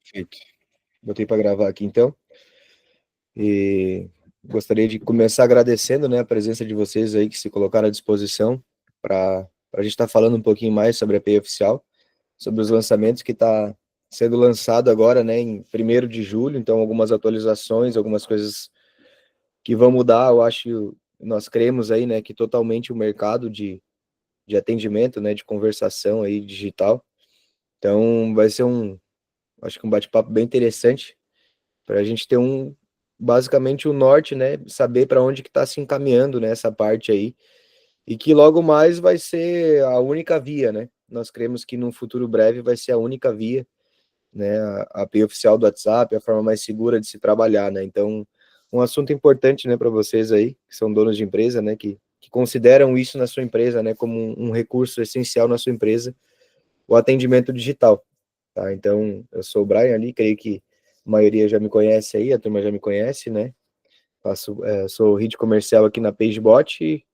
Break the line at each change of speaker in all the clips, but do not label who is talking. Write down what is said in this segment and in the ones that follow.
Perfeito. Botei para gravar aqui então. E gostaria de começar agradecendo, né, a presença de vocês aí que se colocaram à disposição para a gente estar falando um pouquinho mais sobre a API Oficial, sobre os lançamentos que está sendo lançado agora, né, em 1º de julho. Então, algumas atualizações, algumas coisas que vão mudar. Eu acho, nós cremos aí, né, que totalmente o mercado de atendimento, né, de conversação aí digital. Então, vai ser acho que um bate-papo bem interessante para a gente ter basicamente o norte, né, saber para onde que está se encaminhando nessa parte aí, e que logo mais vai ser a única via, né? Nós cremos que num futuro breve vai ser a única via, né, a API oficial do WhatsApp, a forma mais segura de se trabalhar, né? Então, um assunto importante, né, para vocês aí, que são donos de empresa, né, que consideram isso na sua empresa, né, como um recurso essencial na sua empresa, o atendimento digital, tá? Então, eu sou o Brian ali, creio que a maioria já me conhece aí, a turma já me conhece, né? Sou Head Comercial aqui na PageBot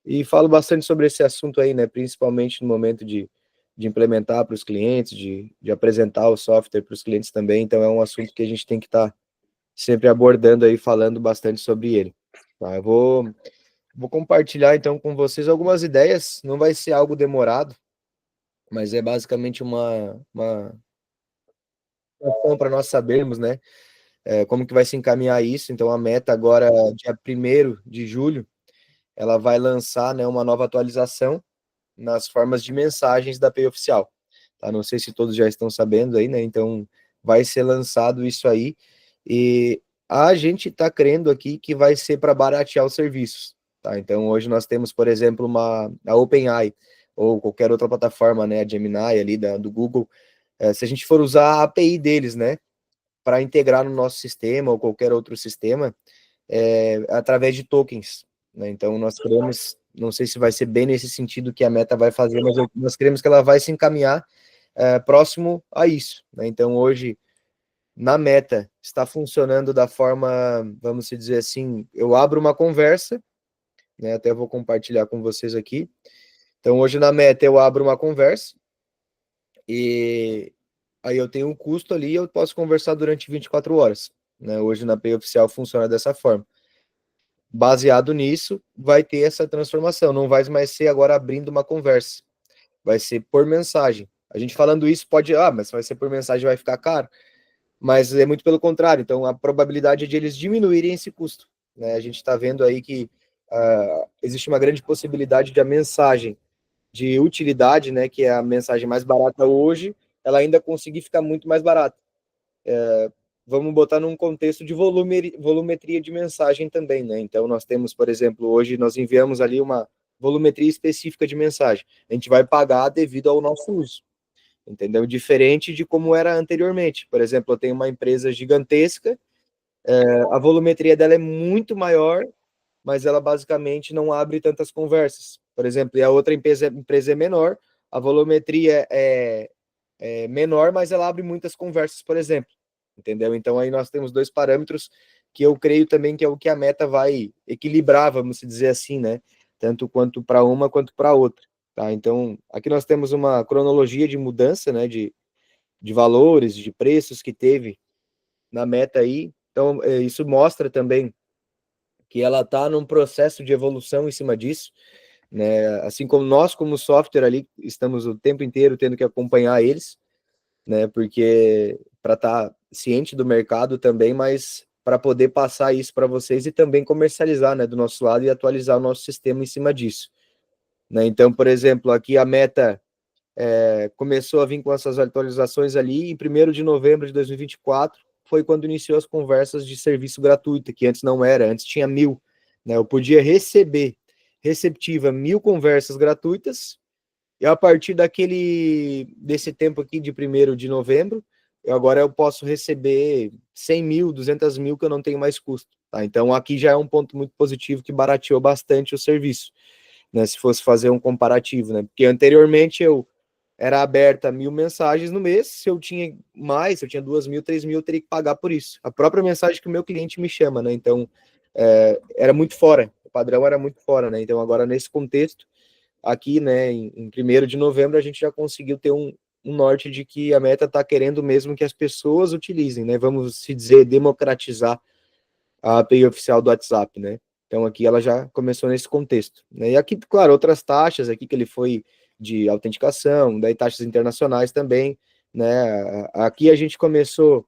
e falo bastante sobre esse assunto aí, né? Principalmente no momento de implementar para os clientes, de apresentar o software para os clientes também. Então, é um assunto que a gente tem que estar sempre abordando aí, falando bastante sobre ele. Tá? Eu vou compartilhar então com vocês algumas ideias, não vai ser algo demorado, mas é basicamente uma para nós sabermos, né? Como que vai se encaminhar isso. Então, a meta agora, dia 1º de julho, ela vai lançar, né, uma nova atualização nas formas de mensagens da API Oficial. Tá? Não sei se todos já estão sabendo aí, né? Então, vai ser lançado isso aí. E a gente está crendo aqui que vai ser para baratear os serviços. Tá? Então, hoje nós temos, por exemplo, a OpenAI, ou qualquer outra plataforma, né, a Gemini ali do Google. Se a gente for usar a API deles, né, para integrar no nosso sistema ou qualquer outro sistema, através de tokens, né? Então, nós queremos, não sei se vai ser bem nesse sentido que a Meta vai fazer, mas nós queremos que ela vai se encaminhar próximo a isso, né? Então, hoje, na Meta, está funcionando da forma, vamos dizer assim, eu abro uma conversa, né? Até vou compartilhar com vocês aqui. Então, hoje na Meta, eu abro uma conversa e aí eu tenho um custo ali e eu posso conversar durante 24 horas, né? Hoje na Pay Oficial funciona dessa forma. Baseado nisso, vai ter essa transformação. Não vai mais ser agora abrindo uma conversa. Vai ser por mensagem. A gente falando isso pode, mas se vai ser por mensagem vai ficar caro. Mas é muito pelo contrário. Então, a probabilidade é de eles diminuírem esse custo, né? A gente está vendo aí que existe uma grande possibilidade de a mensagem de utilidade, né, que é a mensagem mais barata hoje, ela ainda conseguir ficar muito mais barata. Vamos botar num contexto de volumetria de mensagem também, né? Então, nós temos, por exemplo, hoje nós enviamos ali uma volumetria específica de mensagem. A gente vai pagar devido ao nosso uso, entendeu? Diferente de como era anteriormente. Por exemplo, eu tenho uma empresa gigantesca, a volumetria dela é muito maior, mas ela basicamente não abre tantas conversas. Por exemplo, e a outra empresa é menor, a volumetria é menor, mas ela abre muitas conversas, por exemplo. Entendeu? Então aí nós temos dois parâmetros que eu creio também que é o que a Meta vai equilibrar, vamos dizer assim, né? Tanto quanto para uma quanto para outra. Tá? Então, aqui nós temos uma cronologia de mudança, né, de valores, de preços que teve na Meta aí. Então, isso mostra também que ela está num processo de evolução em cima disso, né? Assim como nós, como software ali, estamos o tempo inteiro tendo que acompanhar eles, né? Porque para estar ciente do mercado também, mas para poder passar isso para vocês e também comercializar, né, do nosso lado e atualizar o nosso sistema em cima disso, né? Então, por exemplo, aqui a Meta começou a vir com essas atualizações ali em 1º de novembro de 2024, foi quando iniciou as conversas de serviço gratuito, que antes não era, antes tinha 1.000, né? Eu podia receptiva 1.000 conversas gratuitas, e a partir desse tempo aqui de 1º de novembro, agora eu posso receber 100.000, 200.000 que eu não tenho mais custo. Tá? Então aqui já é um ponto muito positivo que barateou bastante o serviço, né? Se fosse fazer um comparativo, né? Porque anteriormente eu era aberta 1.000 mensagens no mês, se eu tinha mais, se eu tinha 2.000, 3.000, eu teria que pagar por isso. A própria mensagem que o meu cliente me chama, né? Então era muito fora, o padrão era muito fora, né? Então agora nesse contexto aqui, né, em 1º de novembro, a gente já conseguiu ter um norte de que a Meta está querendo mesmo que as pessoas utilizem, né? Vamos se dizer, democratizar a API oficial do WhatsApp, né? Então aqui ela já começou nesse contexto, né? E aqui, claro, outras taxas aqui que ele foi de autenticação, daí taxas internacionais também, né? Aqui a gente começou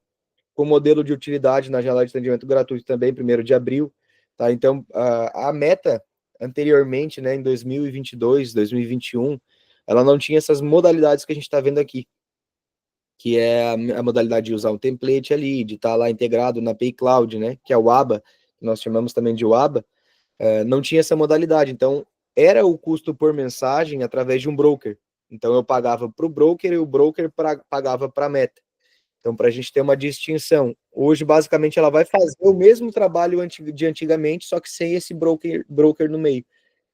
com o modelo de utilidade na janela de atendimento gratuito também, 1º de abril, tá? Então a Meta anteriormente, né, em 2022, 2021, ela não tinha essas modalidades que a gente está vendo aqui, que é a modalidade de usar um template ali, de estar tá lá integrado na API Cloud, né, que é o ABA, que nós chamamos também de WABA, não tinha essa modalidade. Então, era o custo por mensagem através de um broker. Então, eu pagava para o broker e o broker pagava para a Meta. Então, para a gente ter uma distinção, hoje, basicamente, ela vai fazer o mesmo trabalho de antigamente, só que sem esse broker no meio,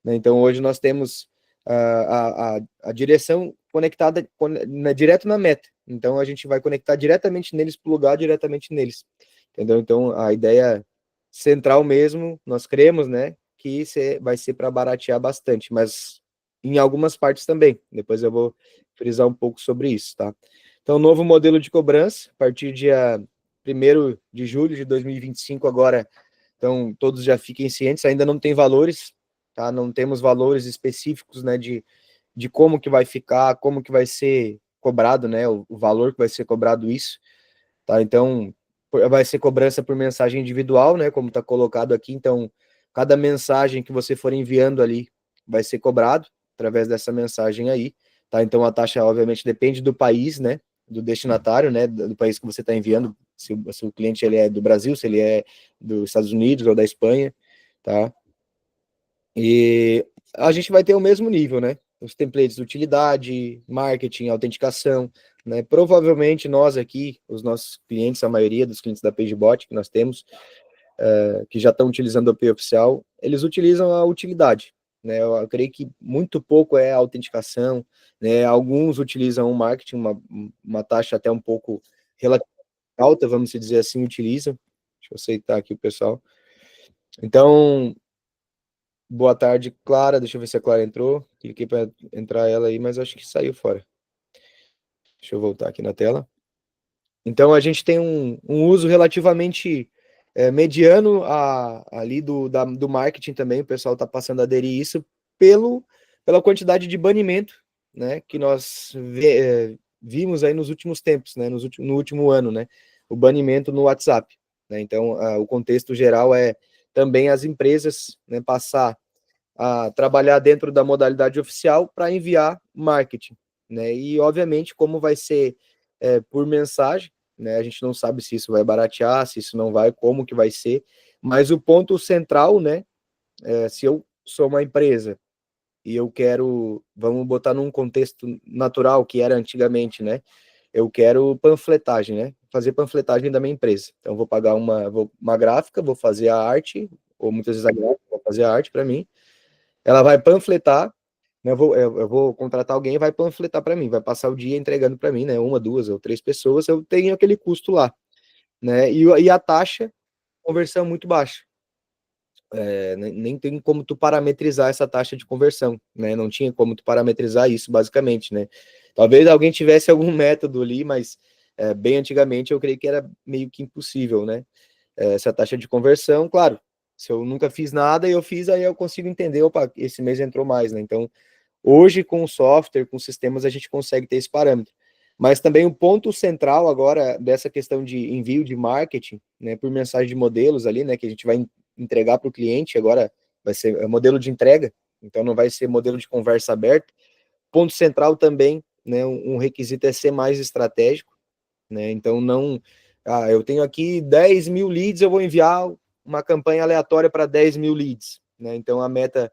né? Então, hoje nós temos a direção conectada direto na Meta. Então, a gente vai conectar diretamente neles, plugar diretamente neles. Entendeu? Então, a ideia central mesmo, nós cremos, né, que vai ser para baratear bastante, mas em algumas partes também. Depois eu vou frisar um pouco sobre isso, tá? Então, novo modelo de cobrança, a partir dia 1º de julho de 2025 agora, então todos já fiquem cientes, ainda não tem valores, tá? Não temos valores específicos, né, de como que vai ficar, como que vai ser cobrado, né, o valor que vai ser cobrado isso, tá? Então, vai ser cobrança por mensagem individual, né, como está colocado aqui, então, cada mensagem que você for enviando ali vai ser cobrado através dessa mensagem aí, tá? Então, a taxa, obviamente, depende do país, né, do destinatário, né, do país que você está enviando, se o cliente ele é do Brasil, se ele é dos Estados Unidos ou da Espanha, tá? E a gente vai ter o mesmo nível, né? Os templates de utilidade, marketing, autenticação, né? Provavelmente nós aqui, os nossos clientes, a maioria dos clientes da PageBot que nós temos, que já estão utilizando a API oficial, eles utilizam a utilidade, né? Eu creio que muito pouco é a autenticação, né? Alguns utilizam o marketing, uma taxa até um pouco relativamente alta, vamos dizer assim, utilizam. Deixa eu aceitar aqui o pessoal. Então, boa tarde, Clara. Deixa eu ver se a Clara entrou. Cliquei para entrar ela aí, mas acho que saiu fora. Deixa eu voltar aqui na tela. Então, a gente tem um uso relativamente mediano ali do marketing também. O pessoal está passando a aderir isso pela quantidade de banimento, né, que nós vimos aí nos últimos tempos, né, no último ano, né, o banimento no WhatsApp, né? Então, o contexto geral é também as empresas, né, passar a trabalhar dentro da modalidade oficial para enviar marketing, né? E obviamente como vai ser por mensagem, né? A gente não sabe se isso vai baratear, se isso não vai, como que vai ser, mas o ponto central, né? Se eu sou uma empresa e eu quero, vamos botar num contexto natural que era antigamente, né? Eu quero panfletagem, né? Fazer panfletagem da minha empresa. Então vou pagar uma gráfica, vou fazer a arte, ou muitas vezes a gráfica vai fazer a arte para mim. Ela vai panfletar, né? Eu vou contratar alguém e vai panfletar para mim, vai passar o dia entregando para mim, né? Uma, duas ou três pessoas, eu tenho aquele custo lá, né? E a taxa, conversão muito baixa. Nem tem como tu parametrizar essa taxa de conversão, né? Não tinha como tu parametrizar isso, basicamente, né? Talvez alguém tivesse algum método ali, mas bem antigamente eu creio que era meio que impossível, né? Essa taxa de conversão, claro, se eu nunca fiz nada e eu fiz, aí eu consigo entender, opa, esse mês entrou mais, né? Então, hoje, com o software, com sistemas, a gente consegue ter esse parâmetro. Mas também o ponto central agora dessa questão de envio de marketing, né, por mensagem de modelos ali, né, que a gente vai entregar para o cliente, agora vai ser modelo de entrega, então não vai ser modelo de conversa aberta. Ponto central também, né, um requisito é ser mais estratégico, né, então não, eu tenho aqui 10 mil leads, eu vou enviar uma campanha aleatória para 10 mil leads, né, então a meta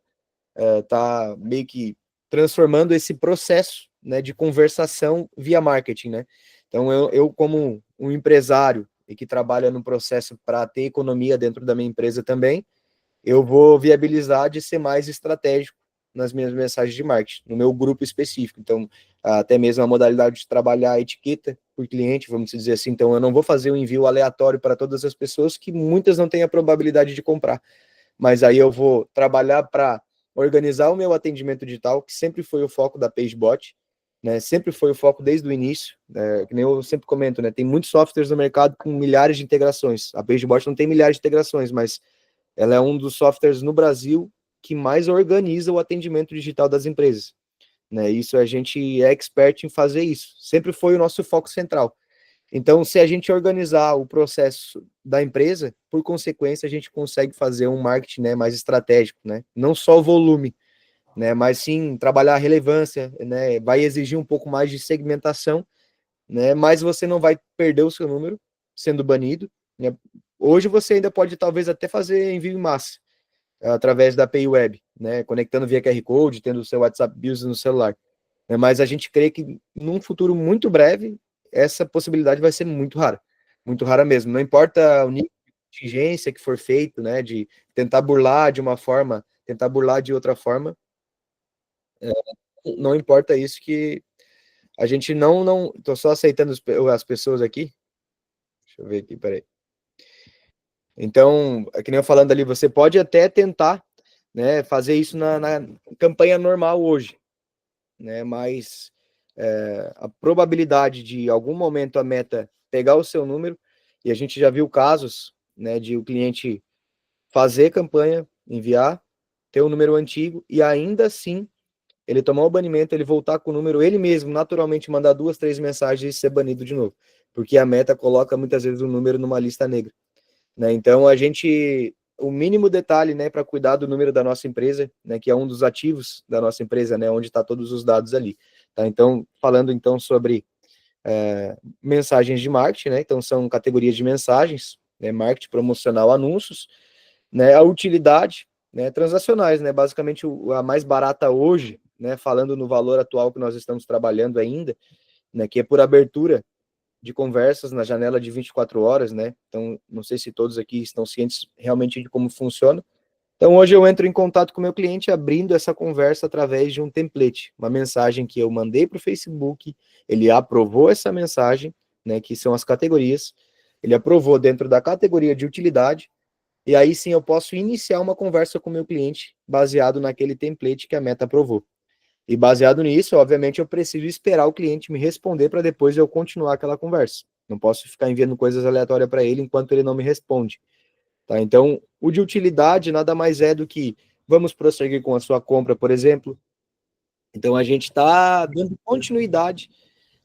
tá meio que transformando esse processo, né, de conversação via marketing, né? Então, eu como um empresário e que trabalha no processo para ter economia dentro da minha empresa também, eu vou viabilizar de ser mais estratégico nas minhas mensagens de marketing, no meu grupo específico. Então, até mesmo a modalidade de trabalhar a etiqueta por cliente, vamos dizer assim. Então, eu não vou fazer um envio aleatório para todas as pessoas que muitas não têm a probabilidade de comprar, mas aí eu vou trabalhar para organizar o meu atendimento digital, que sempre foi o foco da PageBot, né? Sempre foi o foco desde o início, que nem eu sempre comento, né? Tem muitos softwares no mercado com milhares de integrações. A PageBot não tem milhares de integrações, mas ela é um dos softwares no Brasil que mais organiza o atendimento digital das empresas, né? Isso a gente é expert em fazer isso. Sempre foi o nosso foco central. Então, se a gente organizar o processo da empresa, por consequência, a gente consegue fazer um marketing, né, mais estratégico, né? Não só o volume, né, mas sim trabalhar a relevância, né? Vai exigir um pouco mais de segmentação, né? Mas você não vai perder o seu número sendo banido, né? Hoje você ainda pode talvez até fazer envio em massa através da API Web, né? Conectando via QR Code, tendo o seu WhatsApp Business no celular. Né? Mas a gente crê que num futuro muito breve essa possibilidade vai ser muito rara mesmo. Não importa o nível de contingência que for feito, né? De tentar burlar de uma forma, tentar burlar de outra forma, não importa isso que a gente não, tô só aceitando as pessoas aqui. Deixa eu ver aqui, peraí. Então, é que nem eu falando ali, você pode até tentar, né, fazer isso na campanha normal hoje, né, mas a probabilidade de algum momento a Meta pegar o seu número, e a gente já viu casos, né, de o cliente fazer campanha, enviar, ter o número antigo, e ainda assim ele tomar o banimento, ele voltar com o número, ele mesmo, naturalmente, mandar 2, 3 mensagens e ser banido de novo. Porque a Meta coloca muitas vezes o número numa lista negra. Né? Então, a gente, o mínimo detalhe, né, para cuidar do número da nossa empresa, né, que é um dos ativos da nossa empresa, né, onde está todos os dados ali. Tá? Então, falando então sobre mensagens de marketing, né, então são categorias de mensagens, né, marketing promocional, anúncios, né, a utilidade, né, transacionais, né, basicamente a mais barata hoje, né, falando no valor atual que nós estamos trabalhando ainda, né, que é por abertura de conversas na janela de 24 horas, né? Então, não sei se todos aqui estão cientes realmente de como funciona. Então, hoje eu entro em contato com o meu cliente abrindo essa conversa através de um template, uma mensagem que eu mandei para o Facebook, ele aprovou essa mensagem, né, que são as categorias, ele aprovou dentro da categoria de utilidade, e aí sim eu posso iniciar uma conversa com o meu cliente baseado naquele template que a Meta aprovou. E baseado nisso, obviamente, eu preciso esperar o cliente me responder para depois eu continuar aquela conversa. Não posso ficar enviando coisas aleatórias para ele enquanto ele não me responde. Tá? Então, o de utilidade nada mais é do que vamos prosseguir com a sua compra, por exemplo. Então, a gente está dando continuidade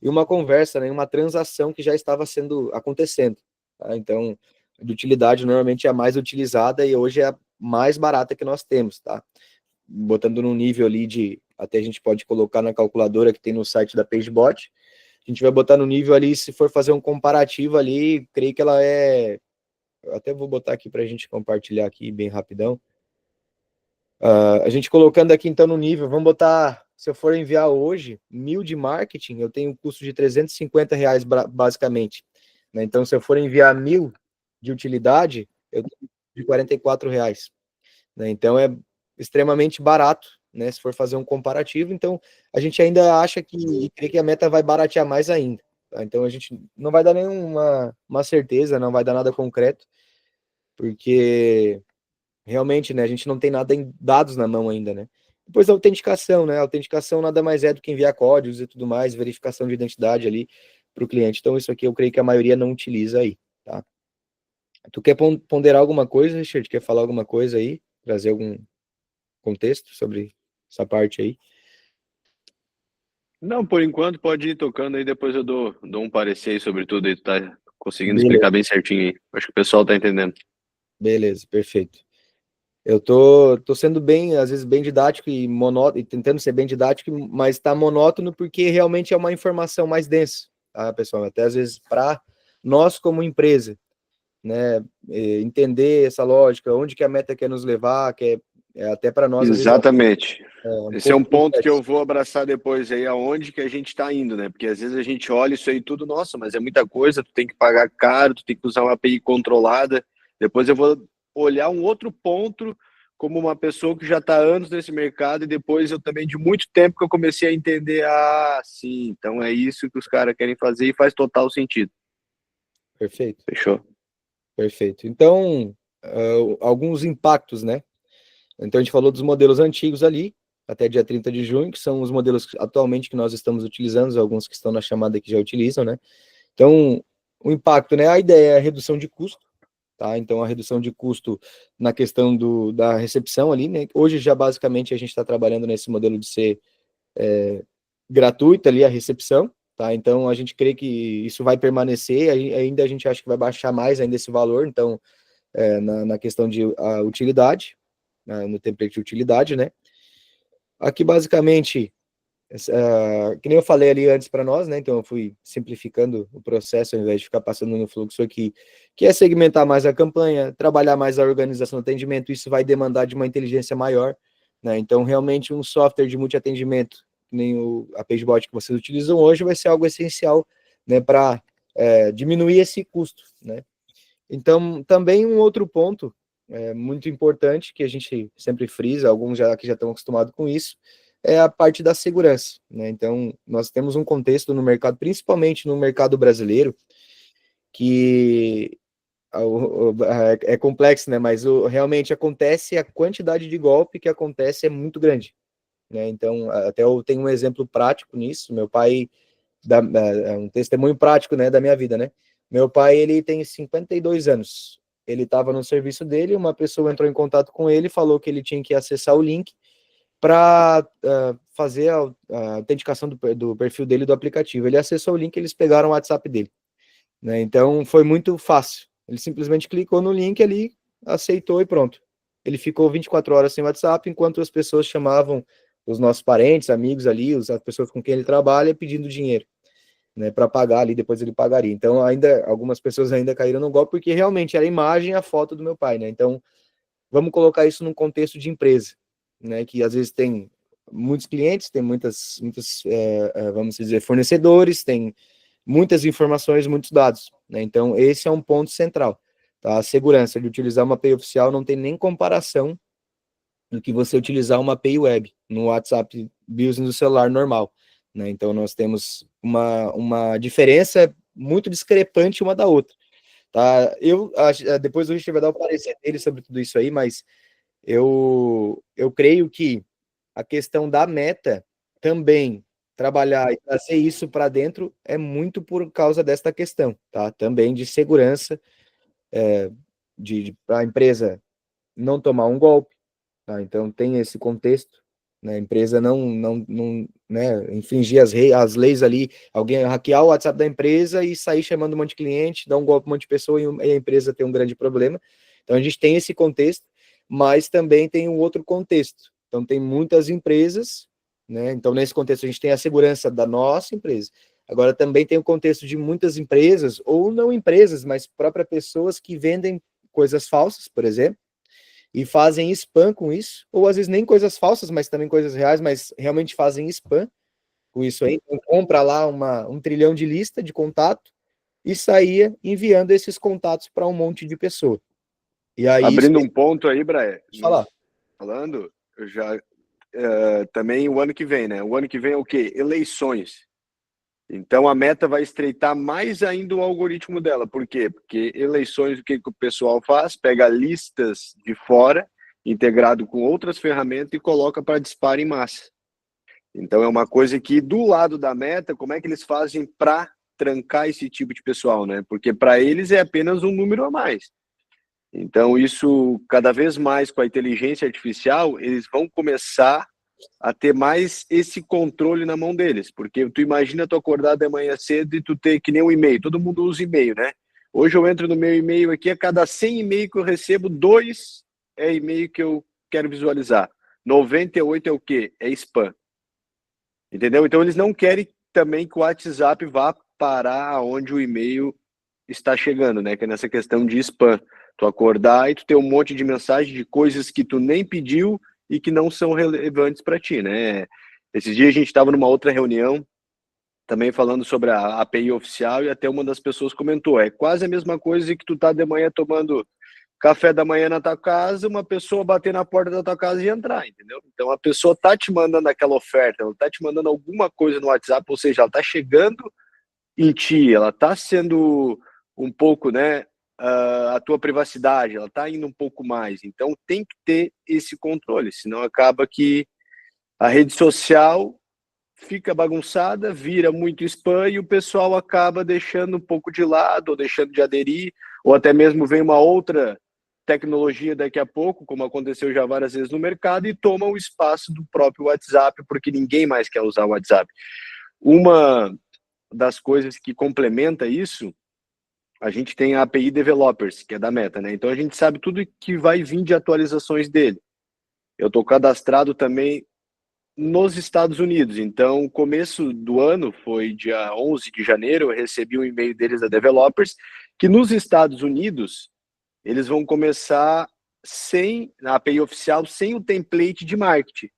em uma conversa, né, em uma transação que já estava sendo acontecendo. Tá? Então, de utilidade normalmente é a mais utilizada e hoje é a mais barata que nós temos, tá? Botando num nível ali de, até a gente pode colocar na calculadora que tem no site da PageBot, a gente vai botar no nível ali, se for fazer um comparativo ali, creio que ela é, eu até vou botar aqui para a gente compartilhar aqui bem rapidão, a gente colocando aqui então no nível, vamos botar, se eu for enviar hoje, 1.000 de marketing, eu tenho um custo de R$ 350 basicamente, né? Então se eu for enviar 1.000 de utilidade, eu tenho de R$ 44. Né? Então é extremamente barato, né? Se for fazer um comparativo, então a gente ainda acha que e crê que a Meta vai baratear mais ainda. Tá? Então a gente não vai dar nenhuma uma certeza, não vai dar nada concreto, porque realmente, né, a gente não tem nada em dados na mão ainda, né? Depois a autenticação, né? A autenticação nada mais é do que enviar códigos e tudo mais, verificação de identidade ali para o cliente. Então isso aqui eu creio que a maioria não utiliza aí, tá? Tu quer ponderar alguma coisa, Richard? Quer falar alguma coisa aí? Trazer algum contexto sobre essa parte aí?
Não, por enquanto pode ir tocando aí, depois eu dou um parecer aí sobre tudo aí, tu tá conseguindo
Beleza,
explicar bem certinho aí. Acho que o pessoal tá entendendo.
beleza, perfeito. Eu tô sendo bem, às vezes, bem didático e monótono, e tentando ser bem didático, mas tá monótono porque realmente é uma informação mais densa, tá, pessoal? Até às vezes para nós como empresa, né, entender essa lógica, onde que a Meta quer nos levar, até para nós às vezes
Exatamente.
é um
Esse é
pouco
um ponto que eu
complexo.
vou abraçar depois aí, aonde que a gente está indo, né? Porque às vezes a gente olha isso aí tudo, nossa, mas é muita coisa, tu tem que pagar caro, tu tem que usar uma API controlada. Depois eu vou olhar um outro ponto como uma pessoa que já está há anos nesse mercado e depois eu também de muito tempo que eu comecei a entender, ah, sim, então é isso que os caras querem fazer e faz total sentido.
Perfeito,
Fechou?
perfeito. Então, alguns impactos, né? Então a gente falou dos modelos antigos ali, até dia 30 de junho, que são os modelos atualmente que nós estamos utilizando, alguns que estão na chamada que já utilizam, né? Então, o impacto, né? A ideia é a redução de custo, tá? Então, a redução de custo na questão da recepção ali, né? Hoje já basicamente a gente está trabalhando nesse modelo de ser gratuita ali a recepção, tá? Então, a gente crê que isso vai permanecer, ainda a gente acha que vai baixar mais ainda esse valor, então, na questão de utilidade, no template de utilidade, né? Aqui, basicamente, que nem eu falei ali antes para nós, né? Então eu fui simplificando o processo ao invés de ficar passando no fluxo aqui, que é segmentar mais a campanha, trabalhar mais a organização do atendimento, isso vai demandar de uma inteligência maior, né? Então, realmente, um software de multi-atendimento, que nem a PageBot que vocês utilizam hoje, vai ser algo essencial, né, para diminuir esse custo, né? Então, também um outro ponto muito importante, que a gente sempre frisa, alguns que já estão acostumados com isso, é a parte da segurança, né? Então, nós temos um contexto no mercado, principalmente no mercado brasileiro, que é complexo, né? Mas realmente acontece, a quantidade de golpe que acontece é muito grande, né? Então, até eu tenho um exemplo prático nisso. Meu pai, é um testemunho prático, né, da minha vida, né? Meu pai, ele tem 52 anos. Ele estava no serviço dele, uma pessoa entrou em contato com ele, falou que ele tinha que acessar o link para fazer a autenticação do perfil dele do aplicativo. Ele acessou o link, eles pegaram o WhatsApp dele, né? Então foi muito fácil. Ele simplesmente clicou no link ali, aceitou e pronto. Ele ficou 24 horas sem WhatsApp, enquanto as pessoas chamavam os nossos parentes, amigos ali, as pessoas com quem ele trabalha, pedindo dinheiro, né, para pagar ali, depois ele pagaria. Então, ainda algumas pessoas ainda caíram no golpe, porque realmente era a imagem e a foto do meu pai, né? Então, vamos colocar isso num contexto de empresa, né, que às vezes tem muitos clientes, tem muitas vamos dizer, fornecedores, tem muitas informações, muitos dados, né? Então, esse é um ponto central, tá? A segurança de utilizar uma API oficial não tem nem comparação do que você utilizar uma API web no WhatsApp Business do celular normal, né? Então, nós temos uma diferença muito discrepante uma da outra, tá? Eu acho, depois o Richard vai dar o parecer dele sobre tudo isso aí, mas eu creio que a questão da meta também trabalhar e trazer isso para dentro é muito por causa desta questão, tá? Também de segurança, de a empresa não tomar um golpe, tá? Então tem esse contexto, né? A empresa não né, infringir as leis ali, alguém hackear o WhatsApp da empresa e sair chamando um monte de cliente, dar um golpe a um monte de pessoa e a empresa tem um grande problema. Então a gente tem esse contexto, mas também tem um outro contexto. Então tem muitas empresas, né? Então nesse contexto a gente tem a segurança da nossa empresa. Agora também tem o contexto de muitas empresas, ou não empresas, mas próprias pessoas que vendem coisas falsas, por exemplo, e fazem spam com isso, ou às vezes nem coisas falsas, mas também coisas reais, mas realmente fazem spam com isso aí. Então, compra lá um trilhão de lista de contato e saía enviando esses contatos para um monte de pessoa. E aí isso
Abrindo um ponto aí, Brian,
falar.
falando, eu já também o ano que vem, né? O ano que vem é o quê? Eleições. Então a meta vai estreitar mais ainda o algoritmo dela. Por quê? Porque eleições, o que o pessoal faz? Pega listas de fora, integrado com outras ferramentas e coloca para disparo em massa. Então é uma coisa que do lado da meta, como é que eles fazem para trancar esse tipo de pessoal, né? Porque para eles é apenas um número a mais. Então isso cada vez mais com a inteligência artificial, eles vão começar a ter mais esse controle na mão deles, porque tu imagina tu acordar de manhã cedo e tu ter que nem um e-mail, todo mundo usa e-mail, né? Hoje eu entro no meu e-mail aqui, a cada 100 e-mail que eu recebo, 2 é e-mail que eu quero visualizar. 98 é o quê? É spam. Entendeu? Então eles não querem também que o WhatsApp vá parar onde o e-mail está chegando, né? Que é nessa questão de spam. Tu acordar e tu ter um monte de mensagem de coisas que tu nem pediu e que não são relevantes para ti, né? Esses dias a gente estava numa outra reunião também falando sobre a API oficial e até uma das pessoas comentou, é quase a mesma coisa que tu tá de manhã tomando café da manhã na tua casa, uma pessoa bater na porta da tua casa e entrar, entendeu? Então a pessoa tá te mandando aquela oferta, ela tá te mandando alguma coisa no WhatsApp, ou seja, ela tá chegando em ti, ela tá sendo um pouco, né, a tua privacidade, ela tá indo um pouco mais. Então tem que ter esse controle, senão acaba que a rede social fica bagunçada, vira muito spam e o pessoal acaba deixando um pouco de lado, ou deixando de aderir, ou até mesmo vem uma outra tecnologia daqui a pouco, como aconteceu já várias vezes no mercado, e toma o espaço do próprio WhatsApp, porque ninguém mais quer usar o WhatsApp. Uma das coisas que complementa isso, a gente tem a API Developers, que é da Meta, né? Então a gente sabe tudo que vai vir de atualizações dele. Eu estou cadastrado também nos Estados Unidos. Então, começo do ano, foi dia 11 de janeiro, eu recebi um e-mail deles da Developers, que nos Estados Unidos, eles vão começar sem, na API oficial, sem o template de marketing.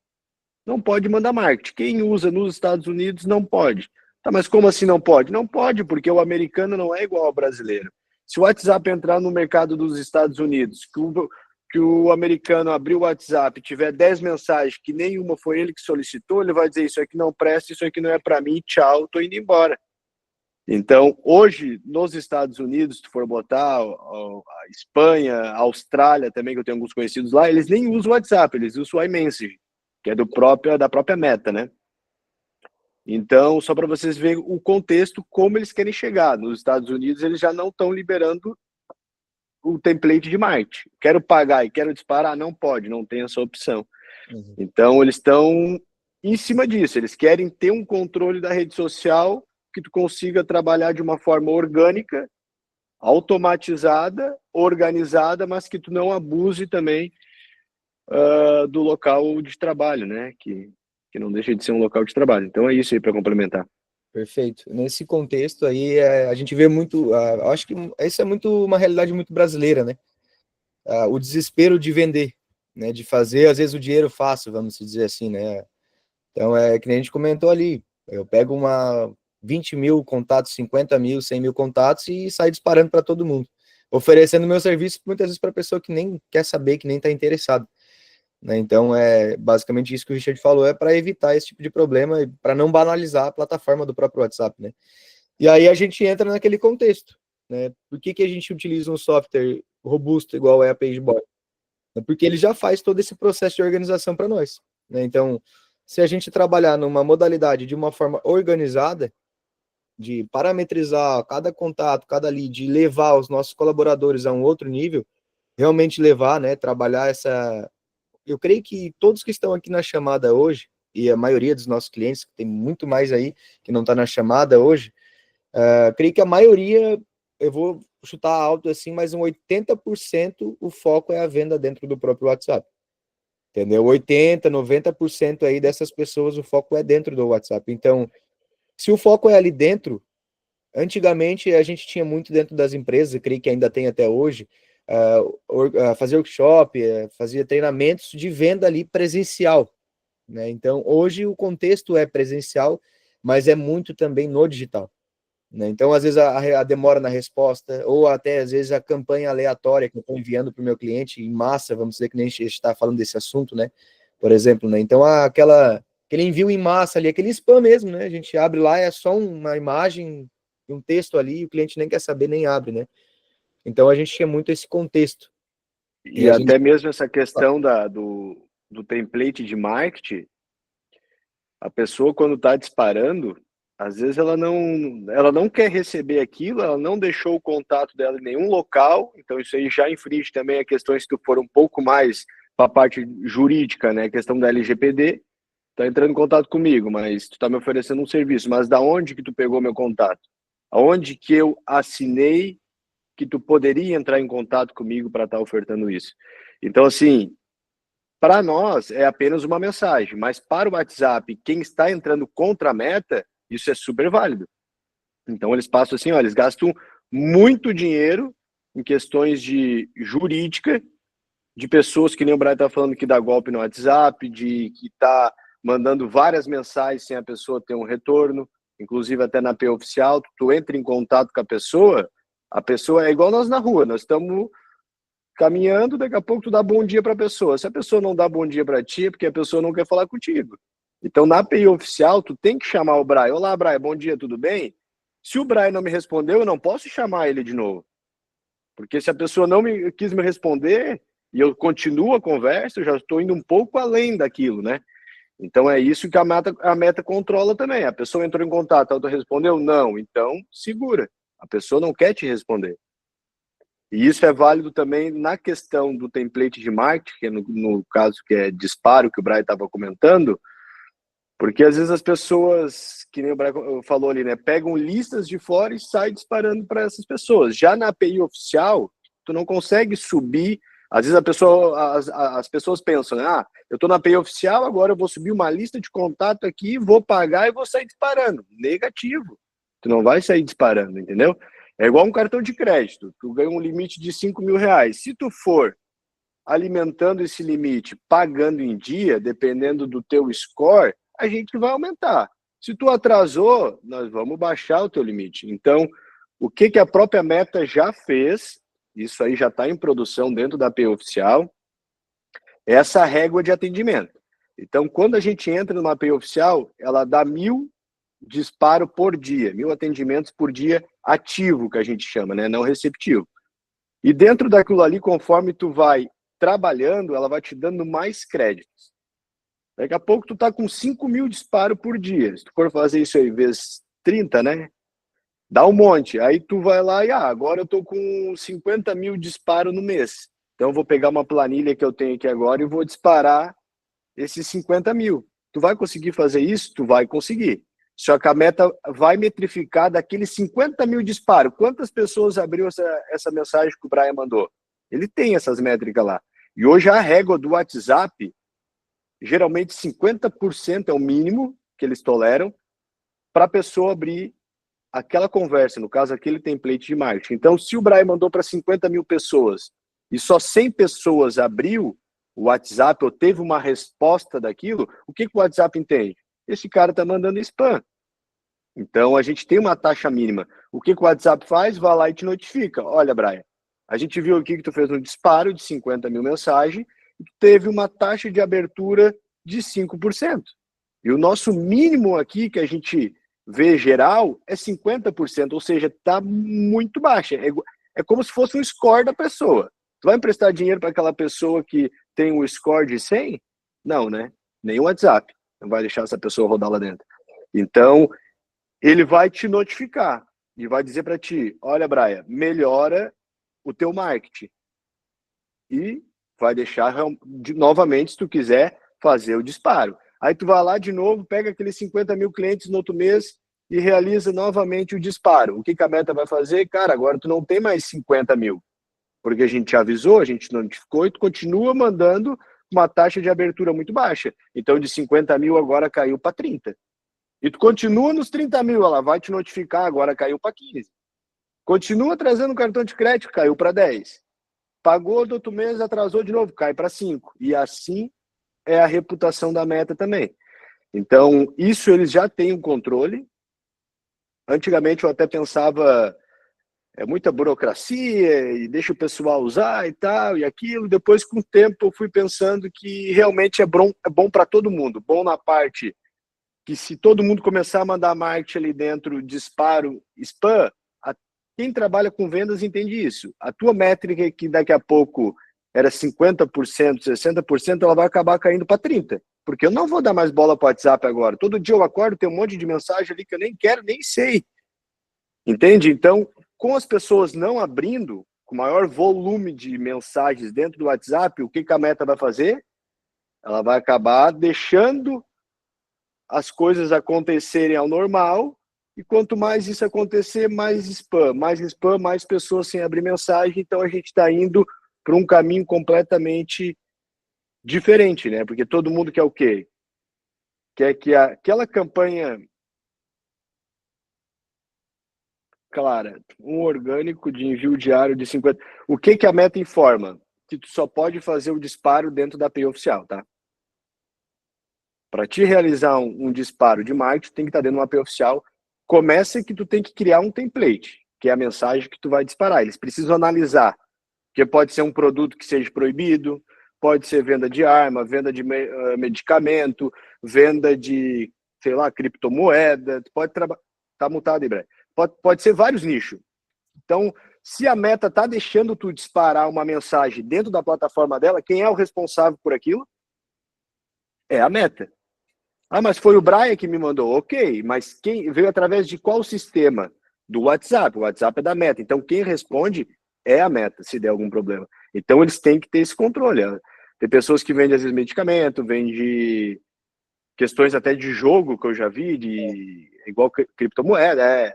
Não pode mandar marketing. Quem usa nos Estados Unidos não pode. Tá, mas como assim não pode? Não pode, porque o americano não é igual ao brasileiro. Se o WhatsApp entrar no mercado dos Estados Unidos, que o americano abrir o WhatsApp e tiver 10 mensagens que nenhuma foi ele que solicitou, ele vai dizer isso aqui não presta, isso aqui não é para mim, tchau, tô indo embora. Então, hoje, nos Estados Unidos, se tu for botar a Espanha, a Austrália também, que eu tenho alguns conhecidos lá, eles nem usam o WhatsApp, eles usam o iMessage, que é da própria Meta, né? Então, só para vocês verem o contexto, como eles querem chegar. Nos Estados Unidos, eles já não estão liberando o template de marketing. Quero pagar e quero disparar? Não pode, não tem essa opção.
Uhum.
Então, eles estão em cima disso. Eles querem ter um controle da rede social que tu consiga trabalhar de uma forma orgânica, automatizada, organizada, mas que tu não abuse também do local de trabalho, né? Que não deixa de ser um local de trabalho. Então é isso aí para complementar.
Perfeito. Nesse contexto aí, a gente vê muito, acho que isso é muito uma realidade muito brasileira, né? O desespero de vender, né? De fazer, às vezes, o dinheiro fácil, vamos dizer assim, né? Então, é que nem a gente comentou ali, eu pego 20 mil contatos, 50 mil, 100 mil contatos e saio disparando para todo mundo, oferecendo meu serviço muitas vezes para pessoa que nem quer saber, que nem está interessado. Né? Então, é basicamente isso que o Richard falou, é para evitar esse tipo de problema e para não banalizar a plataforma do próprio WhatsApp, né? E aí a gente entra naquele contexto, né? Por que a gente utiliza um software robusto igual é a PageBoy? Porque ele já faz todo esse processo de organização para nós, né? Então, se a gente trabalhar numa modalidade de uma forma organizada, de parametrizar cada contato, cada lead, levar os nossos colaboradores a um outro nível, realmente levar, né, trabalhar essa. Eu creio que todos que estão aqui na chamada hoje, e a maioria dos nossos clientes, tem muito mais aí que não está na chamada hoje, creio que a maioria, eu vou chutar alto assim, mas um 80% o foco é a venda dentro do próprio WhatsApp. Entendeu? 80, 90% aí dessas pessoas, o foco é dentro do WhatsApp. Então, se o foco é ali dentro, antigamente a gente tinha muito dentro das empresas, eu creio que ainda tem até hoje, fazer workshop, fazia treinamentos de venda ali presencial, né? Então, hoje o contexto é presencial, mas é muito também no digital, né? Então, às vezes a demora na resposta, ou até às vezes a campanha aleatória que eu estou enviando para o meu cliente em massa, vamos dizer que nem a gente está falando desse assunto, né? Por exemplo, né? Então, aquele envio em massa ali, aquele spam mesmo, né? A gente abre lá, é só uma imagem, um texto ali, e o cliente nem quer saber, nem abre, né? Então, a gente tinha muito esse contexto. E
E
a gente...
até mesmo essa questão do template de marketing, a pessoa quando está disparando, às vezes ela não quer receber aquilo, ela não deixou o contato dela em nenhum local, então isso aí já infringe também a questão, se tu for um pouco mais para a parte jurídica, né, a questão da LGPD, tá entrando em contato comigo, mas tu tá me oferecendo um serviço, mas da onde que tu pegou meu contato? Aonde que eu assinei que tu poderia entrar em contato comigo para estar ofertando isso? Então, assim, para nós é apenas uma mensagem, mas para o WhatsApp, quem está entrando contra a meta, isso é super válido. Então eles passam assim, ó, eles gastam muito dinheiro em questões de jurídica, de pessoas que nem o Brian está falando que dá golpe no WhatsApp, de que está mandando várias mensagens sem a pessoa ter um retorno, inclusive até na P oficial, tu entra em contato com a pessoa é igual nós na rua, nós estamos caminhando, daqui a pouco tu dá bom dia para a pessoa. Se a pessoa não dá bom dia para ti, é porque a pessoa não quer falar contigo. Então, na API oficial, tu tem que chamar o Brian. Olá, Brian, bom dia, tudo bem? Se o Brian não me respondeu, eu não posso chamar ele de novo. Porque se a pessoa não quis me responder e eu continuo a conversa, eu já estou indo um pouco além daquilo, né? Então é isso que a meta controla também. A pessoa entrou em contato, ela respondeu não, então segura. A pessoa não quer te responder. E isso é válido também na questão do template de marketing, que no caso que é disparo, que o Brian estava comentando, porque às vezes as pessoas, que nem o Brian falou ali, né, pegam listas de fora e saem disparando para essas pessoas. Já na API oficial, tu não consegue subir. Às vezes as pessoas pensam, né, eu estou na API oficial, agora eu vou subir uma lista de contato aqui, vou pagar e vou sair disparando. Negativo. Tu não vai sair disparando, entendeu? É igual um cartão de crédito. Tu ganha um limite de R$ 5.000. Se tu for alimentando esse limite, pagando em dia, dependendo do teu score, a gente vai aumentar. Se tu atrasou, nós vamos baixar o teu limite. Então, o que a própria Meta já fez, isso aí já está em produção dentro da API oficial, é essa régua de atendimento. Então, quando a gente entra numa API oficial, ela dá 1.000 disparos por dia, 1.000 atendimentos por dia ativo, que a gente chama, né? Não receptivo. E dentro daquilo ali, conforme tu vai trabalhando, ela vai te dando mais créditos. Daqui a pouco tu tá com 5.000 disparos por dia. Se tu for fazer isso aí vezes 30, né? Dá um monte. Aí tu vai lá e, agora eu tô com 50.000 disparos no mês. Então eu vou pegar uma planilha que eu tenho aqui agora e vou disparar esses 50.000. Tu vai conseguir fazer isso? Tu vai conseguir. Só que a Meta vai metrificar daqueles 50.000 disparos. Quantas pessoas abriu essa mensagem que o Brian mandou? Ele tem essas métricas lá. E hoje a régua do WhatsApp, geralmente 50% é o mínimo que eles toleram para a pessoa abrir aquela conversa, no caso, aquele template de marketing. Então, se o Brian mandou para 50.000 pessoas e só 100 pessoas abriu o WhatsApp ou teve uma resposta daquilo, o que o WhatsApp entende? Esse cara está mandando spam. Então, a gente tem uma taxa mínima. O que o WhatsApp faz? Vai lá e te notifica. Olha, Brian, a gente viu aqui que tu fez um disparo de 50.000 mensagens e tu teve uma taxa de abertura de 5%. E o nosso mínimo aqui, que a gente vê geral, é 50%, ou seja, está muito baixa. É como se fosse um score da pessoa. Tu vai emprestar dinheiro para aquela pessoa que tem um score de 100? Não, né? Nem o WhatsApp. Não vai deixar essa pessoa rodar lá dentro. Então, ele vai te notificar e vai dizer para ti, olha, Brian, melhora o teu marketing. E vai deixar novamente, se tu quiser, fazer o disparo. Aí tu vai lá de novo, pega aqueles 50.000 clientes no outro mês e realiza novamente o disparo. O que a Meta vai fazer? Cara, agora tu não tem mais 50.000, porque a gente te avisou, a gente notificou e tu continua mandando uma taxa de abertura muito baixa. Então, de 50.000 agora caiu para 30. E tu continua nos 30.000, ela vai te notificar, agora caiu para 15. Continua trazendo cartão de crédito, caiu para 10. Pagou do outro mês, atrasou de novo, cai para 5. E assim é a reputação da Meta também. Então, isso eles já têm um controle. Antigamente eu até pensava, muita burocracia e deixa o pessoal usar e tal, e aquilo. Depois, com o tempo, eu fui pensando que realmente é bom para todo mundo. Bom na parte que se todo mundo começar a mandar marketing ali dentro, disparo, spam, quem trabalha com vendas entende isso. A tua métrica, que daqui a pouco era 50%, 60%, ela vai acabar caindo para 30%. Porque eu não vou dar mais bola para o WhatsApp agora. Todo dia eu acordo, tem um monte de mensagem ali que eu nem quero, nem sei. Entende? Então, com as pessoas não abrindo, com maior volume de mensagens dentro do WhatsApp, o que a Meta vai fazer? Ela vai acabar deixando as coisas acontecerem ao normal, e quanto mais isso acontecer, mais spam, mais pessoas sem abrir mensagem. Então a gente está indo para um caminho completamente diferente, né? Porque todo mundo quer o quê? Quer que aquela campanha clara, um orgânico de envio diário de 50. O que a Meta informa? Que tu só pode fazer o disparo dentro da API oficial, tá? Para te realizar um disparo de marketing, tem que estar dentro de uma API oficial. Começa que tu tem que criar um template, que é a mensagem que tu vai disparar. Eles precisam analisar, porque pode ser um produto que seja proibido, pode ser venda de arma, venda de medicamento, venda de, sei lá, criptomoeda, pode trabalhar. Tá mutado aí, Bré. Pode ser vários nichos. Então, se a Meta tá deixando tu disparar uma mensagem dentro da plataforma dela, quem é o responsável por aquilo? É a Meta. Ah, mas foi o Brian que me mandou. Ok, mas quem veio através de qual sistema? Do WhatsApp. O WhatsApp é da Meta. Então, quem responde é a Meta, se der algum problema. Então, eles têm que ter esse controle. Tem pessoas que vendem, às vezes, medicamento, vendem questões até de jogo, que eu já vi, de igual criptomoeda,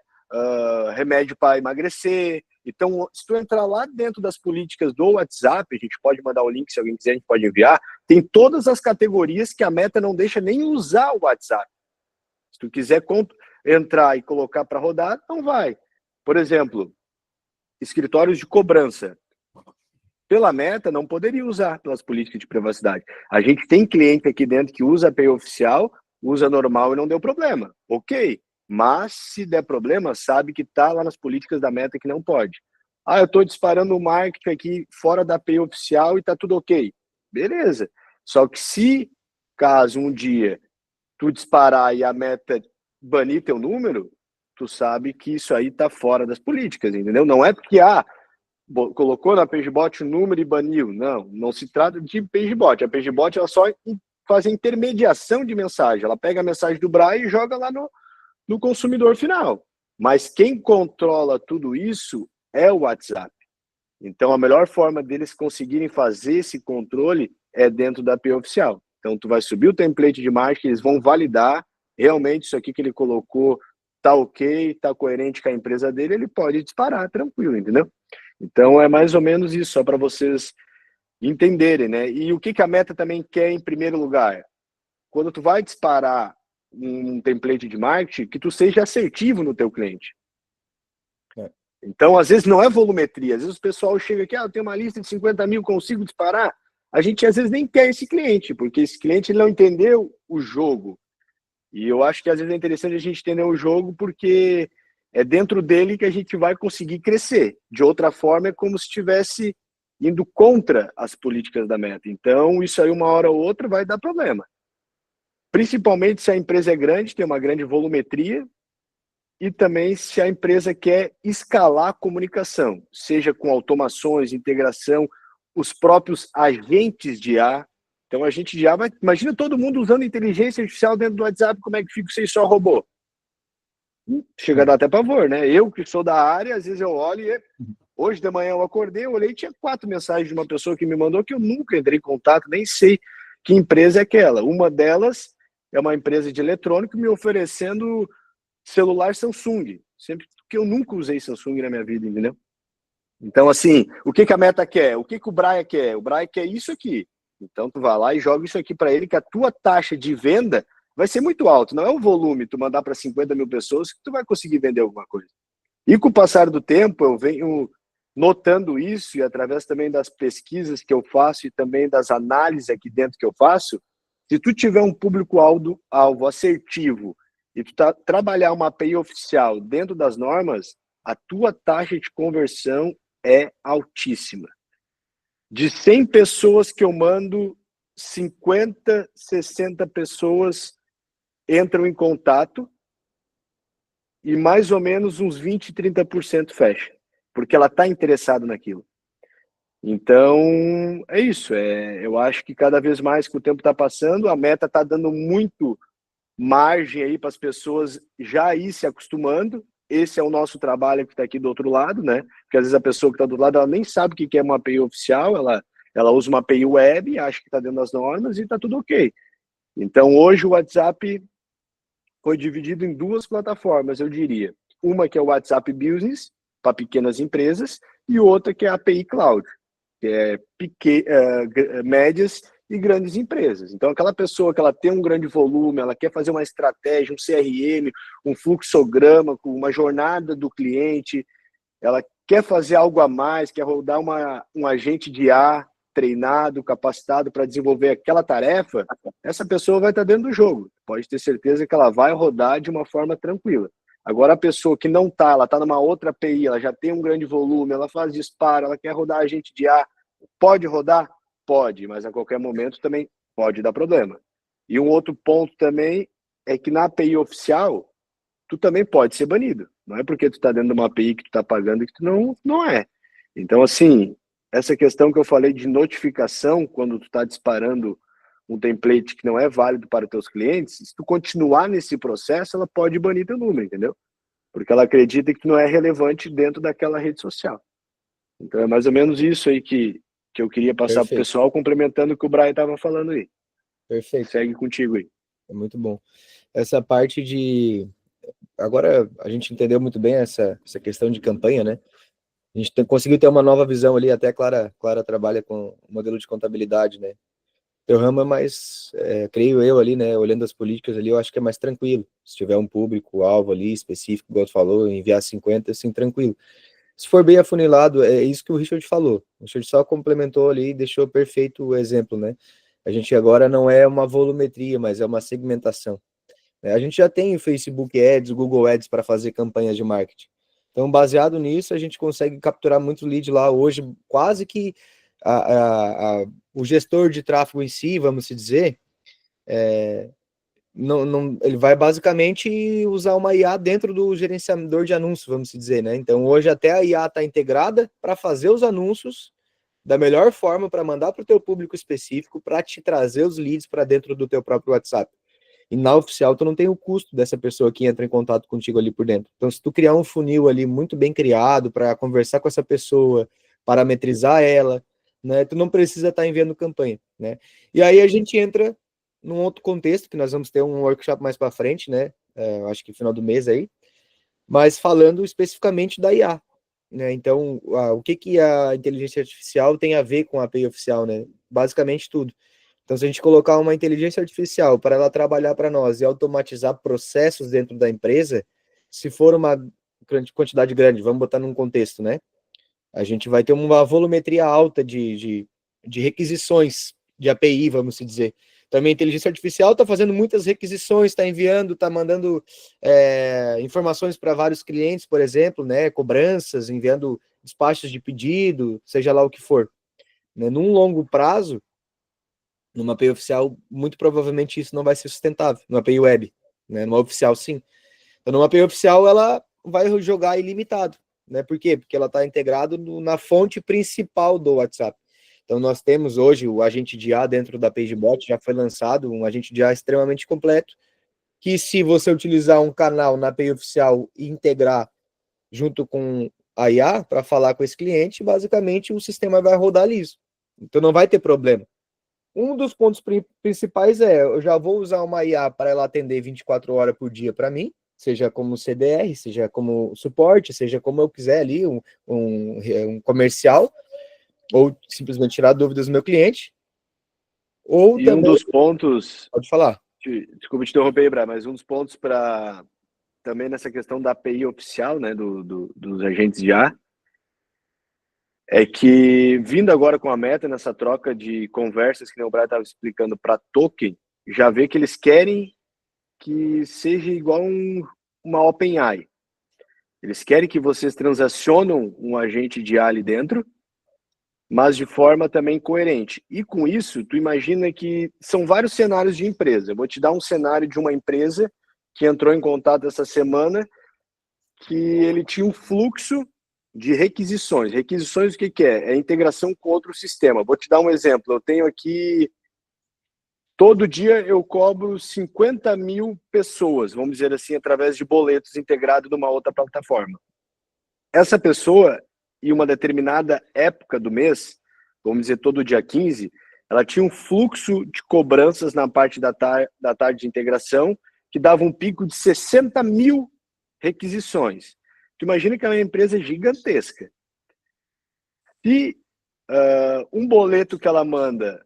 remédio para emagrecer. Então, se tu entrar lá dentro das políticas do WhatsApp, a gente pode mandar o link, se alguém quiser, a gente pode enviar, tem todas as categorias que a Meta não deixa nem usar o WhatsApp. Se tu quiser entrar e colocar para rodar, não vai. Por exemplo, escritórios de cobrança. Pela Meta, não poderia usar pelas políticas de privacidade. A gente tem cliente aqui dentro que usa a API oficial, usa normal e não deu problema. Ok, mas se der problema, sabe que está lá nas políticas da Meta que não pode. Ah, eu estou disparando o marketing aqui fora da API oficial e está tudo ok. Beleza. Só que se, caso um dia tu disparar e a Meta banir teu número, tu sabe que isso aí está fora das políticas, entendeu? Não é porque, colocou na PageBot o número e baniu. Não se trata de PageBot. A PageBot ela só faz a intermediação de mensagem. Ela pega a mensagem do Braille e joga lá no consumidor final. Mas quem controla tudo isso é o WhatsApp. Então, a melhor forma deles conseguirem fazer esse controle é dentro da API oficial. Então, tu vai subir o template de marketing, eles vão validar realmente isso aqui que ele colocou tá ok, tá coerente com a empresa dele, ele pode disparar tranquilo, entendeu? Então, é mais ou menos isso, só para vocês entenderem, né? E o que a Meta também quer em primeiro lugar? Quando tu vai disparar um template de marketing, que tu seja assertivo no teu cliente. Então, às vezes, não é volumetria. Às vezes o pessoal chega aqui, eu tenho uma lista de 50 mil, consigo disparar. A gente, às vezes, nem quer esse cliente, porque esse cliente ele não entendeu o jogo. E eu acho que, às vezes, é interessante a gente entender o jogo, porque é dentro dele que a gente vai conseguir crescer. De outra forma, é como se estivesse indo contra as políticas da Meta. Então, isso aí, uma hora ou outra, vai dar problema. Principalmente se a empresa é grande, tem uma grande volumetria, e também se a empresa quer escalar a comunicação, seja com automações, integração, os próprios agentes de IA. Então, agente de IA, imagina todo mundo usando inteligência artificial dentro do WhatsApp, como é que fica sem só robô? Chega a dar até pavor, né? Eu que sou da área, às vezes eu olho e hoje de manhã eu acordei, eu olhei e tinha 4 mensagens de uma pessoa que me mandou que eu nunca entrei em contato, nem sei que empresa é aquela. Uma delas é uma empresa de eletrônico me oferecendo celular Samsung, sempre que eu nunca usei Samsung na minha vida, entendeu? Então, assim, o que a Meta quer? O que o Brian quer? O Brian quer isso aqui. Então, tu vai lá e joga isso aqui para ele, que a tua taxa de venda vai ser muito alta. Não é o volume, tu mandar para 50 mil pessoas que tu vai conseguir vender alguma coisa. E com o passar do tempo, eu venho notando isso, e através também das pesquisas que eu faço e também das análises aqui dentro que eu faço, se tu tiver um público-alvo assertivo e tu trabalhar uma API oficial dentro das normas, a tua taxa de conversão é altíssima. De 100 pessoas que eu mando, 50, 60 pessoas entram em contato e mais ou menos uns 20, 30% fecha, porque ela está interessada naquilo. Então, é isso. Eu acho que cada vez mais que o tempo está passando, a Meta está dando muito margem aí para as pessoas já ir se acostumando. Esse é o nosso trabalho que está aqui do outro lado, né? Porque às vezes a pessoa que está do outro lado, ela nem sabe o que é uma API oficial, ela usa uma API web, acha que está dentro das normas e está tudo ok. Então, hoje o WhatsApp foi dividido em 2 plataformas, eu diria. Uma que é o WhatsApp Business, para pequenas empresas, e outra que é a API Cloud, que é médias e grandes empresas. Então, aquela pessoa que ela tem um grande volume, ela quer fazer uma estratégia, um CRM, um fluxograma, com uma jornada do cliente, ela quer fazer algo a mais, quer rodar um agente de IA treinado, capacitado para desenvolver aquela tarefa, essa pessoa vai estar dentro do jogo. Pode ter certeza que ela vai rodar de uma forma tranquila. Agora, a pessoa que não está, ela está numa outra API, ela já tem um grande volume, ela faz disparo, ela quer rodar agente de IA, pode rodar? Pode, mas a qualquer momento também pode dar problema. E um outro ponto também é que na API oficial, tu também pode ser banido. Não é porque tu está dentro de uma API que tu está pagando que tu não é. Então, assim, essa questão que eu falei de notificação, quando tu está disparando um template que não é válido para os teus clientes, se tu continuar nesse processo, ela pode banir teu número, entendeu? Porque ela acredita que tu não é relevante dentro daquela rede social. Então é mais ou menos isso aí que eu queria passar para o
Perfeito,
pessoal, complementando o que o Brian estava falando aí.
perfeito.
Segue contigo aí.
É muito bom. Essa parte de. Agora a gente entendeu muito bem essa questão de campanha, né? A gente conseguiu ter uma nova visão ali, até a Clara trabalha com o modelo de contabilidade, né? Teu ramo é mais, creio eu ali, né? Olhando as políticas ali, eu acho que é mais tranquilo. Se tiver um público-alvo ali específico, igual tu falou, enviar 50, assim, tranquilo. Se for bem afunilado, é isso que o Richard falou. O Richard só complementou ali e deixou perfeito o exemplo, né? A gente agora não é uma volumetria, mas é uma segmentação. A gente já tem o Facebook Ads, o Google Ads para fazer campanhas de marketing. Então, baseado nisso, a gente consegue capturar muito lead lá hoje, quase que o gestor de tráfego em si, vamos dizer, ele vai basicamente usar uma IA dentro do gerenciador de anúncios, vamos dizer, né? Então, hoje até a IA está integrada para fazer os anúncios da melhor forma para mandar para o teu público específico, para te trazer os leads para dentro do teu próprio WhatsApp. E na oficial, tu não tem o custo dessa pessoa que entra em contato contigo ali por dentro. Então, se tu criar um funil ali muito bem criado para conversar com essa pessoa, parametrizar ela, né, tu não precisa estar enviando campanha, né? E aí a gente entra num outro contexto, que nós vamos ter um workshop mais para frente, né? Acho que no final do mês aí, mas falando especificamente da IA, né? Então, o que a inteligência artificial tem a ver com a API oficial, né? Basicamente tudo. Então, se a gente colocar uma inteligência artificial para ela trabalhar para nós e automatizar processos dentro da empresa, se for uma quantidade grande, vamos botar num contexto, né? A gente vai ter uma volumetria alta de requisições de API, vamos dizer. Também a inteligência artificial está fazendo muitas requisições, está enviando, está mandando informações para vários clientes, por exemplo, né? Cobranças, enviando despachos de pedido, seja lá o que for. Né? Num longo prazo, numa API oficial, muito provavelmente isso não vai ser sustentável. Numa API web, né? Numa oficial, sim. Então, numa API oficial, ela vai jogar ilimitado. Né? Por quê? Porque ela está integrada na fonte principal do WhatsApp. Então, nós temos hoje o agente de IA dentro da PageBot, já foi lançado um agente de IA extremamente completo, que se você utilizar um canal na API oficial e integrar junto com a IA para falar com esse cliente, basicamente o sistema vai rodar liso. Então, não vai ter problema. Um dos pontos principais eu já vou usar uma IA para ela atender 24 horas por dia para mim, seja como CDR, seja como suporte, seja como eu quiser ali, um comercial, ou simplesmente tirar dúvidas do meu cliente, ou
E um
também,
dos pontos,
pode falar.
desculpa te interromper, Brian, mas um dos pontos para também nessa questão da API oficial, né, dos agentes de IA, é que, vindo agora com a Meta, nessa troca de conversas que o Brian estava explicando para token, já vê que eles querem que seja igual uma OpenAI. Eles querem que vocês transacionam um agente de IA ali dentro, mas de forma também coerente. E com isso, tu imagina que são vários cenários de empresa. Eu vou te dar um cenário de uma empresa que entrou em contato essa semana, que ele tinha um fluxo de requisições. Requisições, o que que é? É integração com outro sistema. Vou te dar um exemplo. Eu tenho aqui, todo dia eu cobro 50 mil pessoas, vamos dizer assim, através de boletos integrados numa outra plataforma. Essa pessoa, em uma determinada época do mês, vamos dizer todo dia 15, ela tinha um fluxo de cobranças na parte da tarde de integração que dava um pico de 60 mil requisições. Tu imagina que é uma empresa gigantesca. Se um boleto que ela manda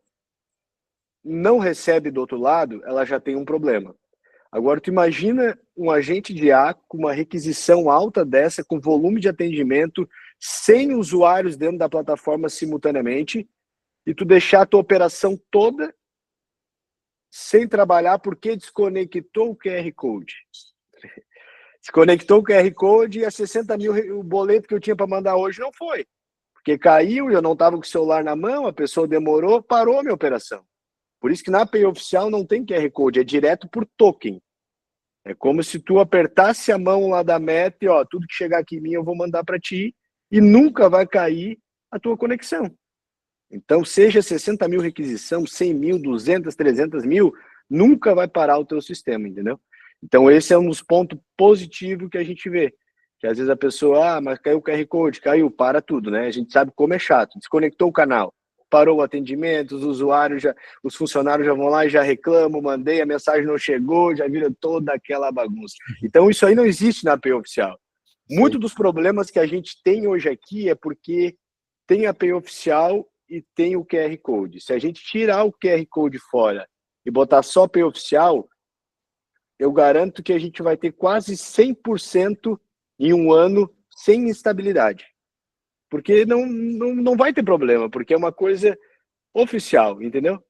não recebe do outro lado, ela já tem um problema. Agora, tu imagina um agente de IA com uma requisição alta dessa, com volume de atendimento, 100 usuários dentro da plataforma simultaneamente, e tu deixar a tua operação toda sem trabalhar porque desconectou o QR Code. Desconectou o QR Code e a 60 mil, o boleto que eu tinha para mandar hoje não foi. Porque caiu e eu não estava com o celular na mão, a pessoa demorou, parou a minha operação. Por isso que na API oficial não tem QR Code, é direto por token. É como se tu apertasse a mão lá da Meta e, ó, tudo que chegar aqui em mim eu vou mandar para ti e nunca vai cair a tua conexão. Então, seja 60 mil requisição, 100 mil, 200, 300 mil, nunca vai parar o teu sistema, entendeu? Então, esse é um dos pontos positivos que a gente vê. Que às vezes a pessoa, mas caiu o QR Code, caiu, para tudo, né? A gente sabe como é chato. Desconectou o canal, parou o atendimento, os usuários, os funcionários já vão lá e já reclamam, mandei, a mensagem não chegou, já vira toda aquela bagunça. Então, isso aí não existe na API oficial. Muitos dos problemas que a gente tem hoje aqui é porque tem a API oficial e tem o QR Code. Se a gente tirar o QR Code fora e botar só a API oficial, eu garanto que a gente vai ter quase 100% em um ano sem instabilidade. Porque não vai ter problema, porque é uma coisa oficial, entendeu?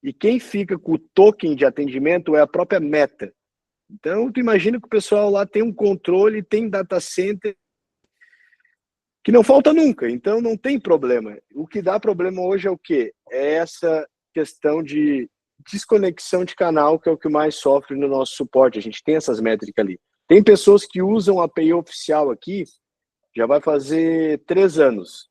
E quem fica com o token de atendimento é a própria Meta. Então, tu imagina que o pessoal lá tem um controle, tem data center, que não falta nunca, então não tem problema. O que dá problema hoje é o quê? É essa questão de desconexão de canal, que é o que mais sofre no nosso suporte. A gente tem essas métricas ali. Tem pessoas que usam a API oficial aqui, já vai fazer 3 anos.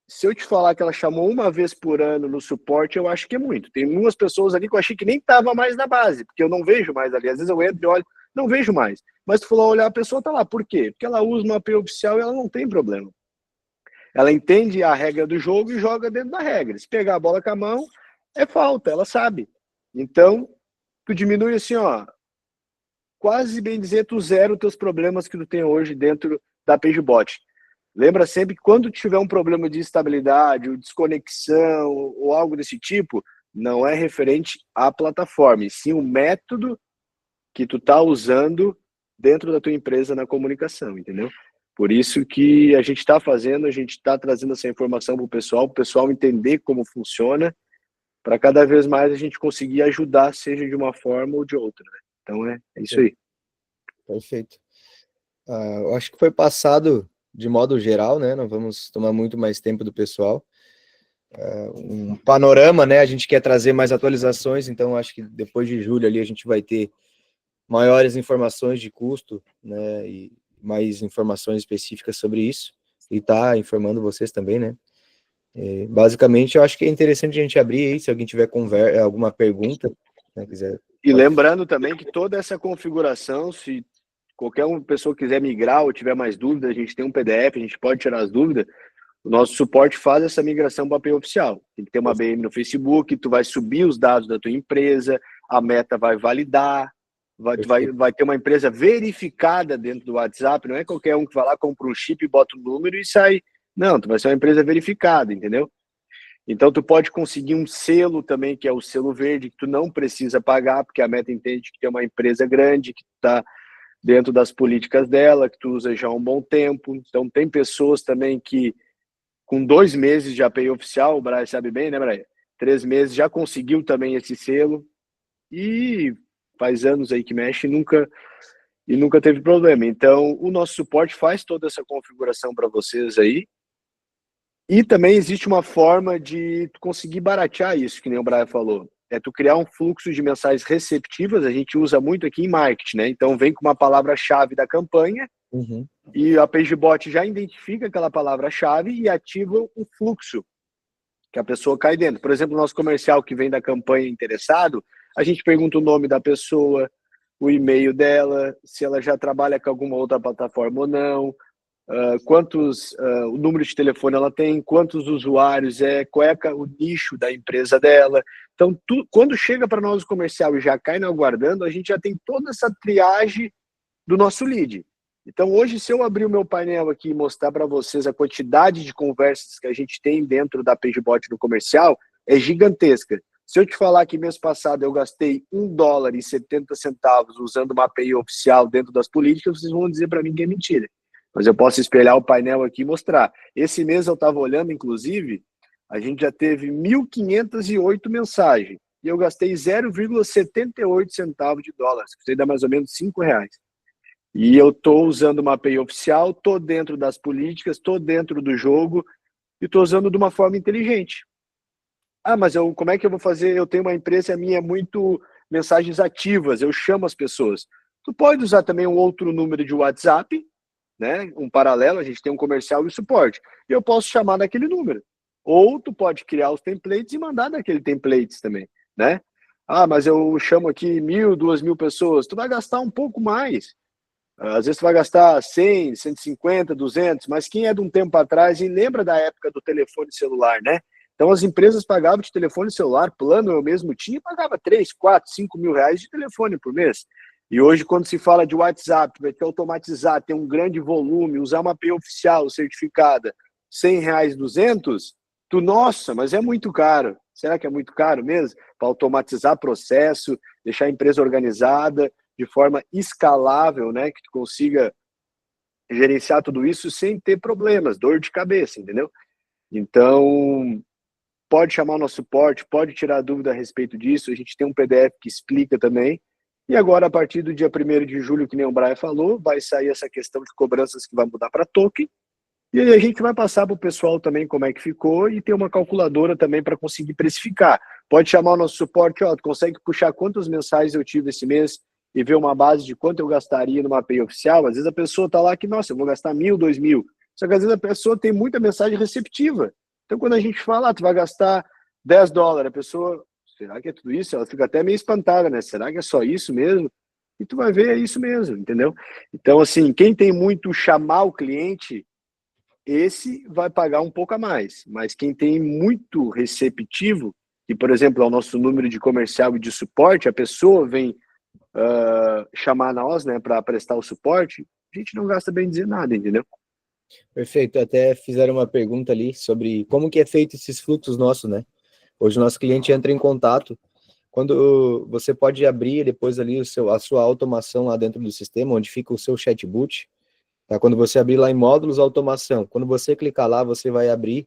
Se eu te falar que ela chamou uma vez por ano no suporte, eu acho que é muito. Tem umas pessoas ali que eu achei que nem estava mais na base, porque eu não vejo mais ali. Às vezes eu entro e olho, não vejo mais. Mas se tu for lá olhar, a pessoa está lá. Por quê? Porque ela usa uma API oficial e ela não tem problema. Ela entende a regra do jogo e joga dentro da regra. Se pegar a bola com a mão, é falta, ela sabe. Então, tu diminui assim, ó, quase bem dizer, tu zera os teus problemas que tu tem hoje dentro da PageBot. Lembra sempre que quando tiver um problema de estabilidade, ou desconexão, ou algo desse tipo, não é referente à plataforma, e sim o método que tu tá usando dentro da tua empresa na comunicação, entendeu? Por isso que a gente está fazendo, a gente está trazendo essa informação para o pessoal entender como funciona, para cada vez mais a gente conseguir ajudar, seja de uma forma ou de outra, né? Então é isso aí.
Perfeito. Eu acho que foi passado de modo geral, né? Não vamos tomar muito mais tempo do pessoal. Um panorama, né? A gente quer trazer mais atualizações, então acho que depois de julho ali a gente vai ter maiores informações de custo, né? E mais informações específicas sobre isso. E tá informando vocês também, né? Basicamente, eu acho que é interessante a gente abrir aí, se alguém tiver alguma pergunta, né, quiser.
E lembrando também que toda essa configuração, se qualquer uma pessoa quiser migrar ou tiver mais dúvidas, a gente tem um PDF, a gente pode tirar as dúvidas. O nosso suporte faz essa migração para a API oficial. Tem que ter uma BM no Facebook, tu vai subir os dados da tua empresa, a Meta vai validar, vai ter uma empresa verificada dentro do WhatsApp, não é qualquer um que vai lá, compra um chip, bota um número e sai. Não, tu vai ser uma empresa verificada, entendeu? Então tu pode conseguir um selo também, que é o selo verde, que tu não precisa pagar, porque a Meta entende que tem uma empresa grande, que está dentro das políticas dela, que tu usa já há um bom tempo. Então tem pessoas também que com 2 meses de API oficial, o Brian sabe bem, né, Brian? 3 meses já conseguiu também esse selo e faz anos aí que mexe e nunca teve problema. Então, o nosso suporte faz toda essa configuração para vocês aí. E também existe uma forma de tu conseguir baratear isso, que nem o Brian falou. É tu criar um fluxo de mensagens receptivas, a gente usa muito aqui em marketing, né? Então, vem com uma palavra-chave da campanha, e a PageBot já identifica aquela palavra-chave e ativa o fluxo que a pessoa cai dentro. Por exemplo, o nosso comercial que vem da campanha interessado, a gente pergunta o nome da pessoa, o e-mail dela, se ela já trabalha com alguma outra plataforma ou não, o número de telefone ela tem, quantos usuários qual é o nicho da empresa dela. Então, quando chega para nós o comercial e já cai no aguardando, a gente já tem toda essa triagem do nosso lead. Então, hoje, se eu abrir o meu painel aqui e mostrar para vocês a quantidade de conversas que a gente tem dentro da PageBot no comercial, é gigantesca. Se eu te falar que mês passado eu gastei $1,70 usando uma API oficial dentro das políticas, vocês vão dizer para mim que é mentira. Mas eu posso espelhar o painel aqui e mostrar. Esse mês eu estava olhando, inclusive, a gente já teve 1.508 mensagens. E eu gastei 0,78 centavos de dólar. Isso dá mais ou menos R$5. E eu estou usando uma API oficial, estou dentro das políticas, estou dentro do jogo e estou usando de uma forma inteligente. Mas como é que eu vou fazer? Eu tenho uma empresa, a minha é muito mensagens ativas, eu chamo as pessoas. Tu pode usar também um outro número de WhatsApp, né? Um paralelo, a gente tem um comercial e suporte. E eu posso chamar naquele número. Ou tu pode criar os templates e mandar daquele templates também, né? Ah, mas eu chamo aqui 1.000, 2.000 pessoas. Tu vai gastar um pouco mais. Às vezes tu vai gastar 100, 150, 200, mas quem é de um tempo atrás e lembra da época do telefone celular, né? Então as empresas pagavam de telefone celular, plano eu mesmo tinha, e pagava 3, 4, 5 mil reais de telefone por mês. E hoje, quando se fala de WhatsApp, vai ter que automatizar, ter um grande volume, usar uma API oficial certificada, 100 reais, 200, nossa, mas é muito caro. Será que é muito caro mesmo? Para automatizar processo, deixar a empresa organizada, de forma escalável, né, que tu consiga gerenciar tudo isso sem ter problemas, dor de cabeça, entendeu? Então, pode chamar o nosso suporte, pode tirar dúvida a respeito disso, a gente tem um PDF que explica também. E agora, a partir do dia 1º de julho, que nem o Brian falou, vai sair essa questão de cobranças que vai mudar para token, e aí a gente vai passar para o pessoal também como é que ficou e ter uma calculadora também para conseguir precificar. Pode chamar o nosso suporte, ó, tu consegue puxar quantas mensagens eu tive esse mês e ver uma base de quanto eu gastaria numa API oficial. Às vezes a pessoa está lá que, nossa, eu vou gastar 1.000, 2.000. Só que às vezes a pessoa tem muita mensagem receptiva. Então quando a gente fala, tu vai gastar $10, a pessoa, será que é tudo isso? Ela fica até meio espantada, né? Será que é só isso mesmo? E tu vai ver, é isso mesmo, entendeu? Então, assim, quem tem muito chamar o cliente, esse vai pagar um pouco a mais, mas quem tem muito receptivo, que por exemplo é o nosso número de comercial e de suporte, a pessoa vem chamar nós, né, para prestar o suporte, a gente não gasta bem dizer nada, entendeu?
Perfeito, até fizeram uma pergunta ali sobre como que é feito esses fluxos nossos, né? Hoje o nosso cliente entra em contato, quando você pode abrir depois ali a sua automação lá dentro do sistema, onde fica o seu chatbot, tá? Quando você abrir lá em módulos automação, quando você clicar lá, você vai abrir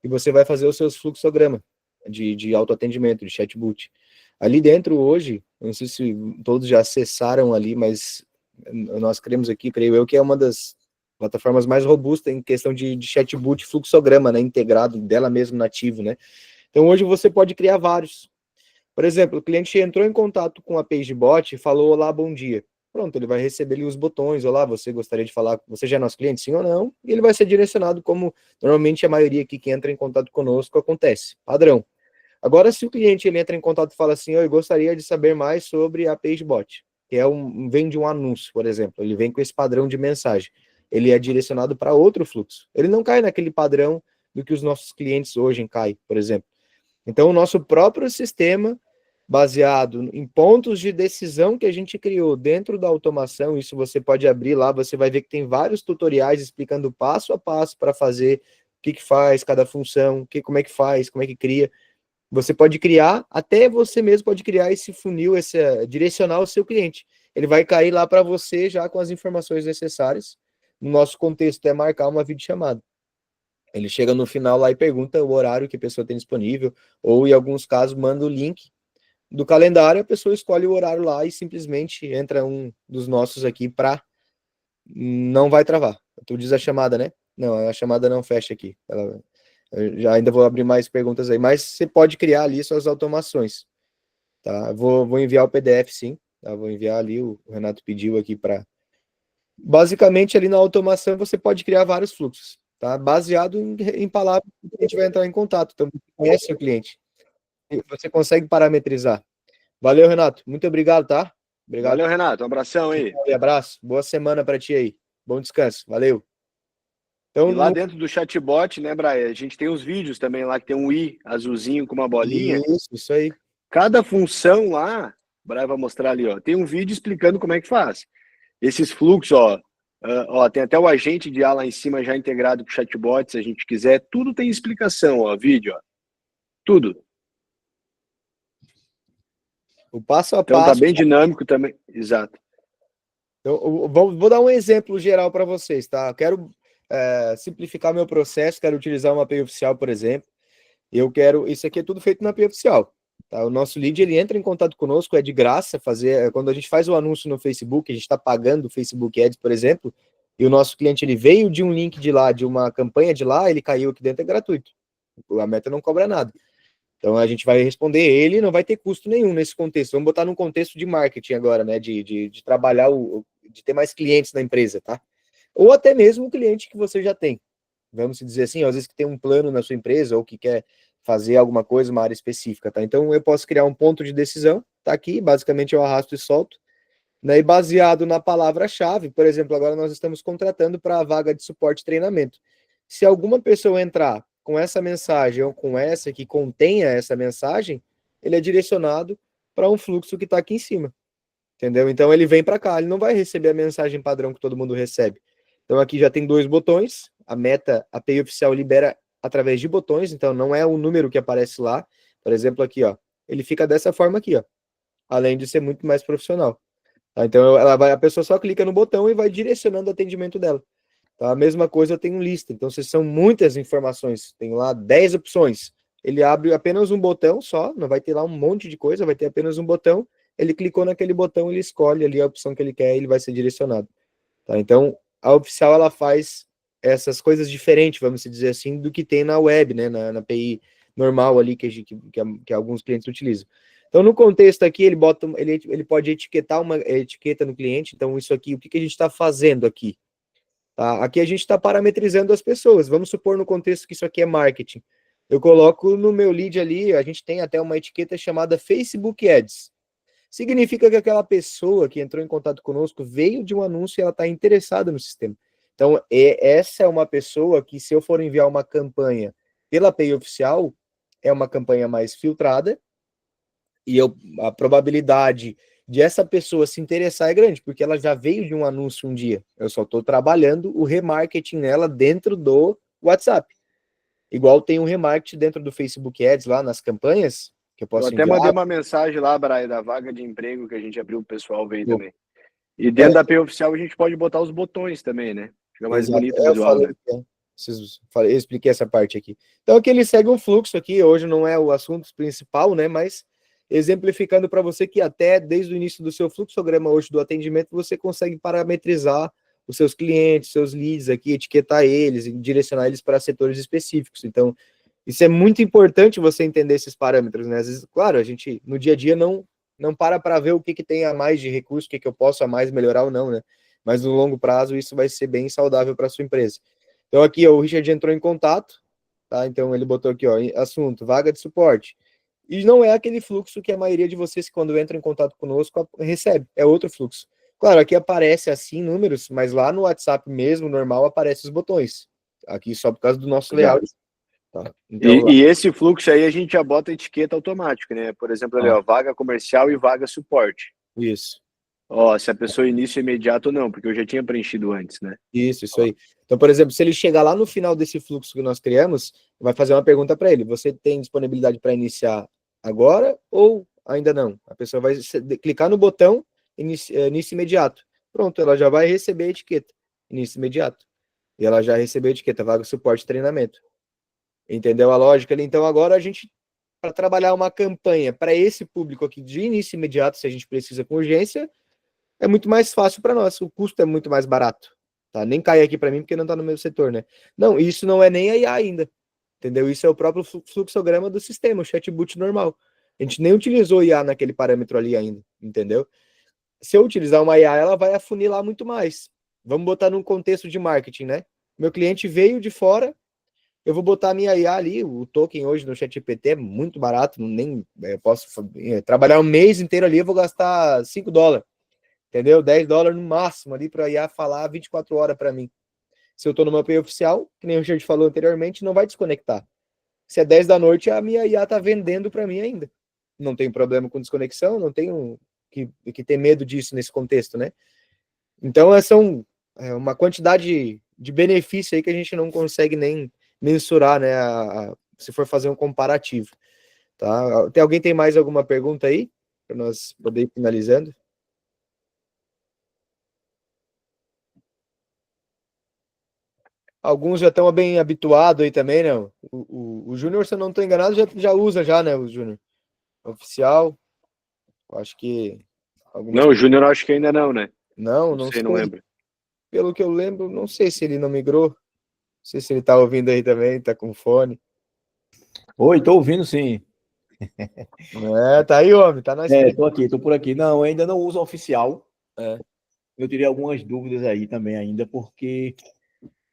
e você vai fazer os seus fluxogramas de autoatendimento, de chatbot. Ali dentro hoje, não sei se todos já acessaram ali, mas nós queremos aqui, creio eu, que é uma das plataformas mais robustas em questão de chatbot fluxograma, né, integrado dela mesmo nativo, né? Então hoje você pode criar vários. Por exemplo, o cliente entrou em contato com a PageBot e falou: olá, bom dia. Pronto, ele vai receber ali os botões: olá, você gostaria de falar, você já é nosso cliente, sim ou não? E ele vai ser direcionado como normalmente a maioria aqui que entra em contato conosco acontece, padrão. Agora, se o cliente ele entra em contato e fala assim: eu gostaria de saber mais sobre a PageBot, que vem de um anúncio, por exemplo, ele vem com esse padrão de mensagem, ele é direcionado para outro fluxo. Ele não cai naquele padrão do que os nossos clientes hoje caem, por exemplo. Então, o nosso próprio sistema, baseado em pontos de decisão que a gente criou dentro da automação, isso você pode abrir lá, você vai ver que tem vários tutoriais explicando passo a passo para fazer, o que faz cada função, como é que faz, como é que cria. Você pode criar, até você mesmo pode criar esse funil, direcionar o seu cliente. Ele vai cair lá para você já com as informações necessárias. No nosso contexto é marcar uma videochamada. Ele chega no final lá e pergunta o horário que a pessoa tem disponível, ou em alguns casos manda o link do calendário, a pessoa escolhe o horário lá e simplesmente entra um dos nossos aqui para não vai travar. Tu diz a chamada, né? Não, a chamada não fecha aqui. Eu já ainda vou abrir mais perguntas aí, mas você pode criar ali suas automações, tá? Vou enviar o PDF, sim, tá? Vou enviar ali, o Renato pediu aqui para... Basicamente, ali na automação, você pode criar vários fluxos, tá? Baseado em palavras que a gente vai entrar em contato. Então, você conhece o cliente. Você consegue parametrizar. Valeu, Renato. Muito obrigado, tá? Obrigado.
Valeu, Renato. Um abração aí.
Um abraço. Boa semana para ti aí. Bom descanso. Valeu. Então,
e lá dentro do chatbot, né, Brian, a gente tem os vídeos também lá, que tem um i azulzinho com uma bolinha.
Isso aí.
Cada função lá, o Brian vai mostrar ali, ó, tem um vídeo explicando como é que faz. Esses fluxos, ó, tem até o agente de IA lá em cima já integrado com o chatbot, se a gente quiser. Tudo tem explicação, ó, vídeo, ó. Tudo.
O passo a
Então
passo.
tá bem dinâmico também. Exato.
Então, vou dar um exemplo geral para vocês, tá? Eu quero simplificar meu processo, quero utilizar uma API oficial, por exemplo. Isso aqui é tudo feito na API oficial. Tá? O nosso lead, ele entra em contato conosco, é de graça fazer, quando a gente faz o anúncio no Facebook, a gente está pagando o Facebook Ads, por exemplo, e o nosso cliente, ele veio de um link de lá, de uma campanha de lá, ele caiu aqui dentro, é gratuito. A Meta não cobra nada. Então, a gente vai responder ele, não vai ter custo nenhum nesse contexto. Vamos botar num contexto de marketing agora, né, de trabalhar, de ter mais clientes na empresa, tá? Ou até mesmo o cliente que você já tem. vamos dizer assim, às vezes que tem um plano na sua empresa ou que quer fazer alguma coisa, uma área específica, tá? Então eu posso criar um ponto de decisão, tá aqui, basicamente eu arrasto e solto, né? E baseado na palavra-chave, por exemplo, agora nós estamos contratando para a vaga de suporte e treinamento. Se alguma pessoa entrar com essa mensagem ou com essa que contenha essa mensagem, ele é direcionado para um fluxo que está aqui em cima, entendeu? Então ele vem para cá, ele não vai receber a mensagem padrão que todo mundo recebe. Então aqui já tem 2 botões, a meta, a API oficial libera através de botões, então não é o número que aparece lá. Por exemplo, aqui, ó, ele fica dessa forma aqui, ó, além de ser muito mais profissional. Tá? Então a pessoa só clica no botão e vai direcionando o atendimento dela. Tá? A mesma coisa eu tenho lista, então se são muitas informações, tem lá 10 opções, ele abre apenas um botão só, não vai ter lá um monte de coisa, vai ter apenas um botão, ele clicou naquele botão, ele escolhe ali a opção que ele quer e ele vai ser direcionado. Tá? Então, a oficial ela faz essas coisas diferentes, vamos dizer assim, do que tem na web, né, na API normal ali que alguns clientes utilizam. Então, no contexto aqui, ele pode etiquetar uma etiqueta no cliente. Então, isso aqui, o que a gente está fazendo aqui? Tá? Aqui a gente está parametrizando as pessoas. Vamos supor no contexto que isso aqui é marketing. Eu coloco no meu lead ali, a gente tem até uma etiqueta chamada Facebook Ads. Significa que aquela pessoa que entrou em contato conosco veio de um anúncio e ela está interessada no sistema. Então, essa é uma pessoa que, se eu for enviar uma campanha pela API oficial, é uma campanha mais filtrada, e a probabilidade de essa pessoa se interessar é grande, porque ela já veio de um anúncio um dia. Eu só estou trabalhando o remarketing nela dentro do WhatsApp. Igual tem um remarketing dentro do Facebook Ads lá nas campanhas, que eu
Eu
posso
até
enviar.
mandei uma mensagem lá, Brian, da vaga de emprego que a gente abriu, o pessoal veio
Bom,
também. E dentro da API oficial a gente pode botar os botões também, né? Fica mais
exato.
bonito o
Eu
visual,
falei,
né?
eu expliquei essa parte aqui. Então aqui ele segue um fluxo aqui, hoje não é o assunto principal, né? Mas exemplificando para você que até desde o início do seu fluxograma hoje do atendimento, você consegue parametrizar os seus clientes, seus leads aqui, etiquetar eles e direcionar eles para setores específicos. Então, isso é muito importante você entender esses parâmetros, né? Às vezes, claro, a gente no dia a dia não para ver o que tem a mais de recurso, o que eu posso a mais melhorar ou não, né? Mas no longo prazo isso vai ser bem saudável para sua empresa. Então aqui ó, o Richard entrou em contato, tá? Então ele botou aqui ó, assunto, vaga de suporte. E não é aquele fluxo que a maioria de vocês quando entra em contato conosco recebe, é outro fluxo. Claro, aqui aparece assim números, mas lá no WhatsApp mesmo, normal, aparece os botões. Aqui só por causa do nosso
Legal.
layout. Tá? Então,
E esse fluxo aí a gente já bota a etiqueta automática, né? Por exemplo, ali, ó, vaga comercial e vaga suporte.
isso.
Ó, se a pessoa início imediato ou não, porque eu já tinha preenchido antes, né?
Isso aí. Então, por exemplo, se ele chegar lá no final desse fluxo que nós criamos, vai fazer uma pergunta para ele: você tem disponibilidade para iniciar agora ou ainda não? A pessoa vai clicar no botão início imediato. Pronto, ela já vai receber a etiqueta início imediato. E ela já recebeu a etiqueta vaga suporte e treinamento. Entendeu a lógica ali? Então, agora a gente, para trabalhar uma campanha para esse público aqui de início imediato, se a gente precisa com urgência, é muito mais fácil para nós, o custo é muito mais barato. Tá? Nem cai aqui para mim porque não está no meu setor, né? Não, isso não é nem a IA ainda, entendeu? Isso é o próprio fluxograma do sistema, o chatbot normal. A gente nem utilizou IA naquele parâmetro ali ainda, entendeu? Se eu utilizar uma IA, ela vai afunilar muito mais. Vamos botar num contexto de marketing, né? Meu cliente veio de fora, eu vou botar a minha IA ali, o token hoje no ChatGPT é muito barato, nem eu posso trabalhar um mês inteiro ali, eu vou gastar $5. Entendeu? $10 no máximo ali para a IA falar 24 horas para mim. Se eu estou numa API oficial, que nem o Richard falou anteriormente, não vai desconectar. Se é 10 da noite, a minha IA está vendendo para mim ainda. Não tem problema com desconexão, não tenho que ter medo disso nesse contexto, né? Então, são uma quantidade de benefício aí que a gente não consegue nem mensurar, né? Se for fazer um comparativo. Tá? Alguém tem mais alguma pergunta aí? Para nós poder ir finalizando? Alguns já estão bem habituados aí também, né? O Júnior, se eu não estou enganado, já usa já, né? O Júnior. Oficial. Acho que algumas.
Não, o Júnior acho que ainda não, né?
Não,
Não
não
sei, não
sei.
lembro.
Pelo que eu lembro, não sei se ele não migrou. Não sei se ele tá ouvindo aí também, tá com fone.
Oi, tô ouvindo sim.
Tá aí, homem, tá na espreita.
Tô por aqui. Não, ainda não uso oficial.
É.
Eu teria algumas dúvidas aí também ainda, porque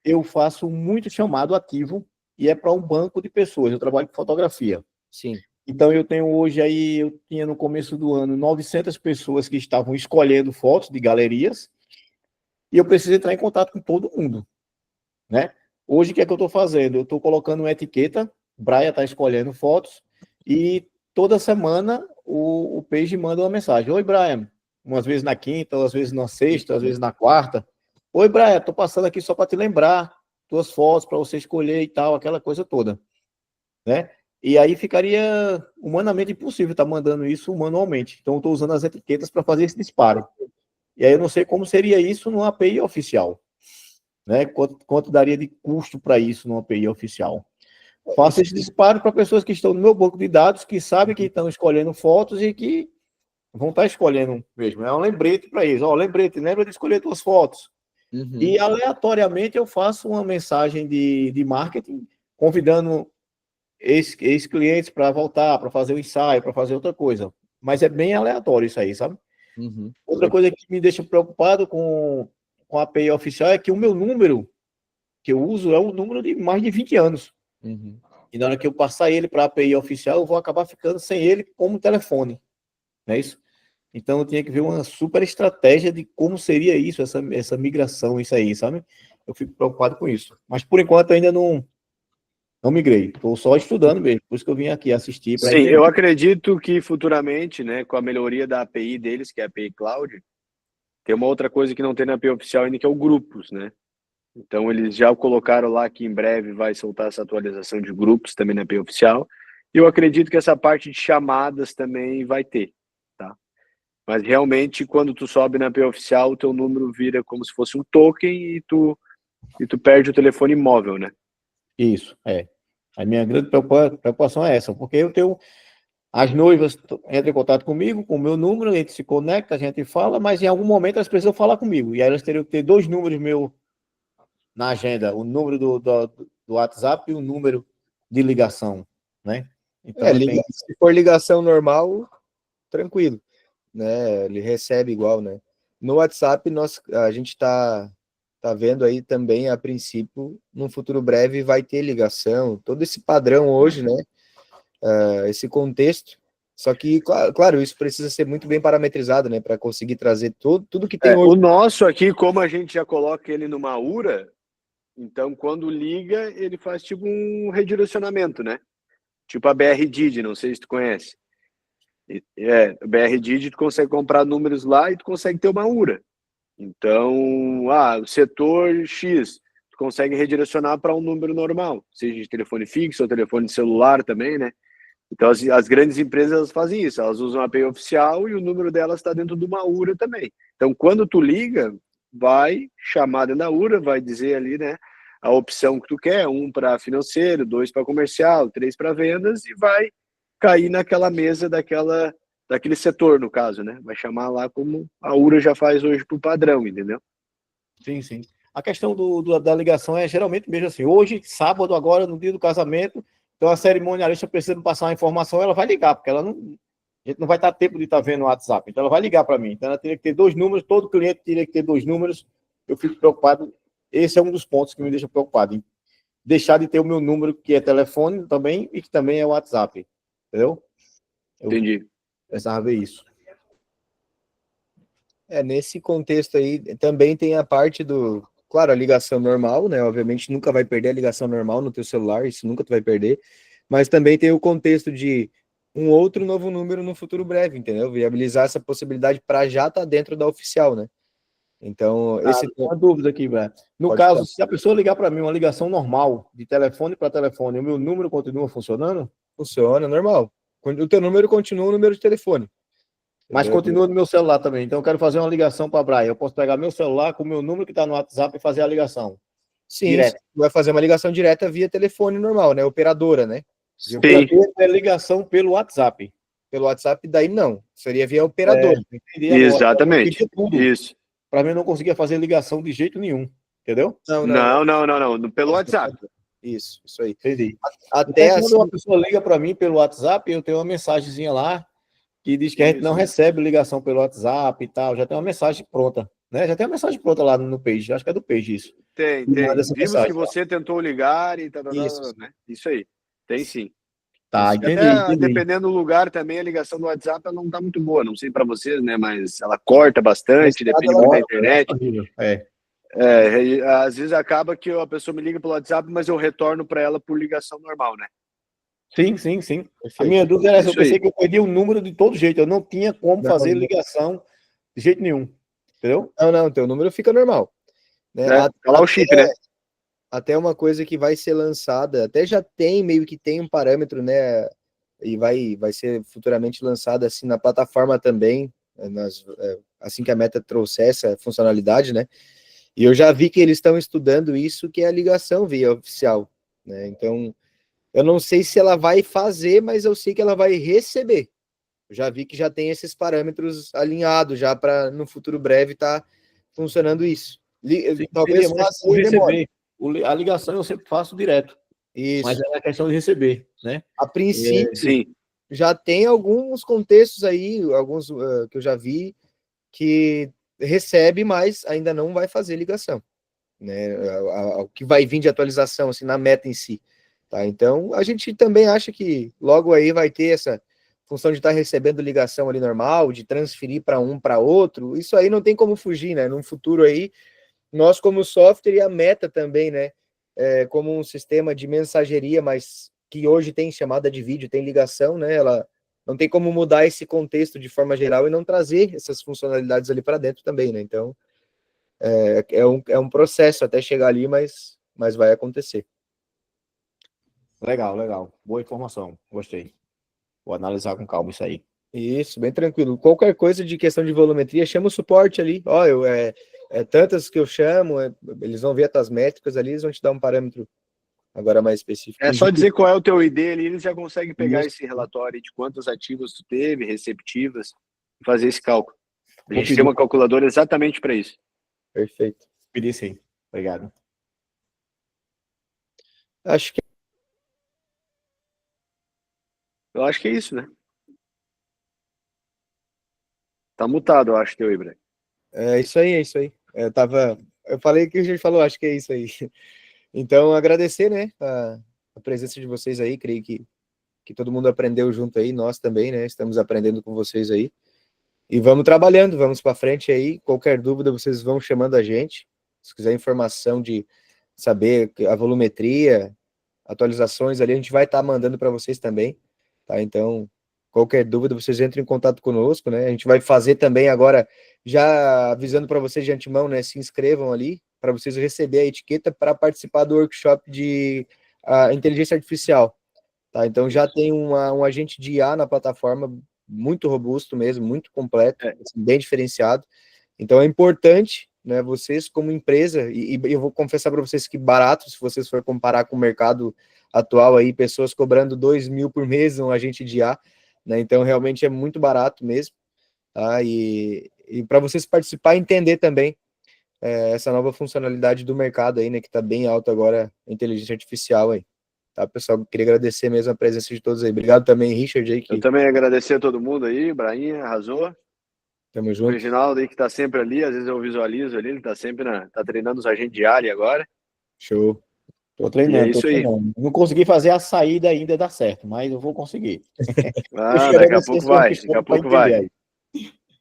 eu faço muito chamado ativo e é para um banco de pessoas. Eu trabalho com fotografia.
Sim.
Então, eu tenho hoje aí, eu tinha no começo do ano 900 pessoas que estavam escolhendo fotos de galerias e eu preciso entrar em contato com todo mundo, né? Hoje, o que é que eu estou fazendo? Eu estou colocando uma etiqueta, o Braia está escolhendo fotos e toda semana o page manda uma mensagem. Oi, Brian. Umas vezes na quinta, às vezes na sexta, às vezes na quarta. Oi, Brian, estou passando aqui só para te lembrar tuas fotos para você escolher e tal, aquela coisa toda, né? E aí ficaria humanamente impossível estar mandando isso manualmente. Então, eu estou usando as etiquetas para fazer esse disparo. E aí eu não sei como seria isso numa API oficial, né? Quanto daria de custo para isso numa API oficial? Faço esse disparo para pessoas que estão no meu banco de dados, que sabem que estão escolhendo fotos e que vão estar escolhendo mesmo. É um lembrete para eles. Ó, lembrete, lembra de escolher suas fotos.
Uhum.
E aleatoriamente eu faço uma mensagem de marketing convidando ex-clientes para voltar, para fazer o ensaio, para fazer outra coisa. Mas é bem aleatório isso aí, sabe?
Uhum.
Outra coisa que me deixa preocupado com a API oficial é que o meu número que eu uso é um número de mais de 20 anos.
Uhum.
E na hora que eu passar ele para a API oficial, eu vou acabar ficando sem ele como telefone. Não é isso? Então eu tinha que ver uma super estratégia de como seria isso, essa migração, isso aí, sabe? Eu fico preocupado com isso. Mas por enquanto eu ainda não migrei. Estou só estudando mesmo. Por isso que eu vim aqui assistir para
Sim,
entender.
eu acredito que futuramente, né, com a melhoria da API deles, que é a API Cloud, tem uma outra coisa que não tem na API oficial ainda, que é o grupos, né? Então, eles já colocaram lá que em breve vai soltar essa atualização de grupos também na API oficial. E eu acredito que essa parte de chamadas também vai ter, tá? Mas realmente, quando tu sobe na API oficial, o teu número vira como se fosse um token e tu perde o telefone móvel, né?
Isso, é. A minha grande preocupação é essa, porque eu tenho as noivas entram em contato comigo, com o meu número, a gente se conecta, a gente fala, mas em algum momento elas precisam falar comigo. E aí elas teriam que ter dois números meus na agenda, o número do WhatsApp e o número de ligação, né? Então eu tenho...
Se for ligação normal, tranquilo, né? Ele recebe igual, né? No WhatsApp, a gente tá vendo aí também, a princípio, num futuro breve, vai ter ligação, todo esse padrão hoje, né? Esse contexto. Só que, claro, isso precisa ser muito bem parametrizado, né? Para conseguir trazer tudo que tem hoje.
O nosso aqui, como a gente já coloca ele numa URA, então quando liga, ele faz tipo um redirecionamento, né? Tipo a BRDID, não sei se tu conhece. A BRDID, tu consegue comprar números lá e tu consegue ter uma URA. Então, o setor X, tu consegue redirecionar para um número normal, seja de telefone fixo ou telefone celular também, né? Então, as grandes empresas elas fazem isso, elas usam a API oficial e o número delas está dentro de uma URA também. Então, quando tu liga, vai chamar dentro da URA, vai dizer ali, né, a opção que tu quer, 1 para financeiro, 2 para comercial, 3 para vendas, e vai cair naquela mesa daquele setor, no caso, né? Vai chamar lá como a URA já faz hoje por padrão, entendeu?
Sim, sim. A questão da ligação é geralmente mesmo assim. Hoje, sábado, agora, no dia do casamento, então a cerimonialista precisa me passar uma informação, ela vai ligar, porque a gente não vai estar tempo de estar vendo o WhatsApp. Então ela vai ligar para mim. Então ela teria que ter dois números, todo cliente teria que ter dois números. Eu fico preocupado. Esse é um dos pontos que me deixa preocupado. Em deixar de ter o meu número, que é telefone também, e que também é WhatsApp. Entendeu?
Entendi.
Precisava ver isso.
Nesse contexto aí, também tem a parte do... Claro, a ligação normal, né? Obviamente, nunca vai perder a ligação normal no teu celular, isso nunca tu vai perder. Mas também tem o contexto de um outro novo número no futuro breve, entendeu? Viabilizar essa possibilidade para já estar dentro da oficial, né? Então,
Uma dúvida aqui, velho. No
Pode
caso,
falar.
se a pessoa ligar para mim uma ligação normal, de telefone para telefone, o meu número continua funcionando?
Funciona normal. O teu número continua o número de telefone.
Mas continua no meu celular também. Então eu quero fazer uma ligação para a Braia. Eu posso pegar meu celular com o meu número que está no WhatsApp e fazer a ligação.
Sim,
Direto.
vai fazer uma ligação direta via telefone normal, né? Operadora, né?
Sim.
É ligação pelo WhatsApp.
Pelo WhatsApp, daí não. Seria via operadora.
Entendi agora.
Exatamente. Isso.
Para mim, eu não conseguia fazer ligação de jeito nenhum. Entendeu?
Não. Pelo WhatsApp.
Isso aí.
Entendi.
Até
então,
assim...
quando uma pessoa liga para mim pelo WhatsApp, eu tenho uma mensagenzinha lá que diz que a gente não recebe ligação pelo WhatsApp e tal. Já tem uma mensagem pronta. né? Já tem uma mensagem pronta lá no Page, acho que é do Page isso.
Tem.
Manda essa
Vimos
mensagem,
que você tentou ligar e tal,
Isso.
né? Isso aí. Tem sim.
Tá,
Isso.
entendi,
Até
entendi.
dependendo do lugar também, a ligação do WhatsApp ela não tá muito boa. Não sei para vocês, né? Mas ela corta bastante, depende muito da internet. E, às vezes acaba que a pessoa me liga pelo WhatsApp, mas eu retorno para ela por ligação normal, né?
Sim, sim, sim.
Perfeito.
A minha dúvida era essa, eu
Isso
pensei
aí.
que eu perdi o número de todo jeito, eu não tinha como fazer ligação de jeito nenhum, entendeu?
Não, teu número fica normal. Né?
Tá lá o chip, né?
Até uma coisa que vai ser lançada, até já tem, meio que tem um parâmetro, né? E vai ser futuramente lançada assim na plataforma também, assim que a Meta trouxer essa funcionalidade, né? E eu já vi que eles estão estudando isso, que é a ligação via oficial, né? Então, eu não sei se ela vai fazer, mas eu sei que ela vai receber. Eu já vi que já tem esses parâmetros alinhados já para no futuro breve estar funcionando isso.
Sim,
Talvez faça e demore.
A ligação eu sempre faço direto.
Isso.
Mas é a questão de receber, né?
A princípio,
sim.
Já tem alguns contextos aí, alguns que eu já vi, que recebe, mas ainda não vai fazer ligação, né? O que vai vir de atualização assim, na meta em si. Tá? Então, a gente também acha que logo aí vai ter essa função de estar recebendo ligação ali normal, de transferir para um para outro. Isso aí não tem como fugir, né? No futuro aí, nós como software e a Meta também, né? Como um sistema de mensageria, mas que hoje tem chamada de vídeo, tem ligação, né? Ela não tem como mudar esse contexto de forma geral e não trazer essas funcionalidades ali para dentro também, né? Então, é um processo até chegar ali, mas vai acontecer.
Legal, legal. Boa informação. Gostei. Vou analisar com calma isso aí.
Isso, bem tranquilo. Qualquer coisa de questão de volumetria, chama o suporte ali. Ó, tantas que eu chamo, eles vão ver as tuas métricas ali, eles vão te dar um parâmetro agora mais específico.
É só dizer qual é o teu ID ali, eles já conseguem pegar
Isso.
esse relatório de quantas ativas tu teve, receptivas, e fazer esse cálculo. A gente
pedir.
tem uma calculadora exatamente para isso.
Perfeito.
Pedir sim. Obrigado.
Eu acho que é isso, né? Tá mutado, eu acho, teu Ibra.
É isso aí, é isso aí. Eu falei que a gente falou, acho que é isso aí. Então, agradecer, né, a presença de vocês aí, creio que todo mundo aprendeu junto aí, nós também, né, estamos aprendendo com vocês aí. E vamos trabalhando, vamos para frente aí. Qualquer dúvida, vocês vão chamando a gente. Se quiser informação de saber a volumetria, atualizações ali, a gente vai estar mandando para vocês também, tá? Então, qualquer dúvida, vocês entrem em contato conosco, né? A gente vai fazer também agora, já avisando para vocês de antemão, né? Se inscrevam ali, para vocês receber a etiqueta para participar do workshop de inteligência artificial, tá? Então, já tem um agente de IA na plataforma, muito robusto mesmo, muito completo, assim, bem diferenciado. Então, é importante, né, vocês como empresa, e eu vou confessar para vocês que barato, se vocês for comparar com o mercado atual aí, pessoas cobrando 2.000 por mês um agente de IA, né, então realmente é muito barato mesmo, tá, e para vocês participar e entender também essa nova funcionalidade do mercado aí, né, que está bem alto agora, a inteligência artificial aí, tá, pessoal, queria agradecer mesmo a presença de todos aí, obrigado também, Richard, aí,
Eu também agradecer a todo mundo aí, Brainha, arrasou.
Tamo
O
junto.
Reginaldo aí que tá sempre ali, às vezes eu visualizo ali, ele tá sempre tá treinando os agentes de área agora.
Show.
Tô treinando,
E é isso aí.
Não consegui fazer a saída ainda dar certo, mas eu vou conseguir.
Daqui a pouco vai, daqui a pouco vai.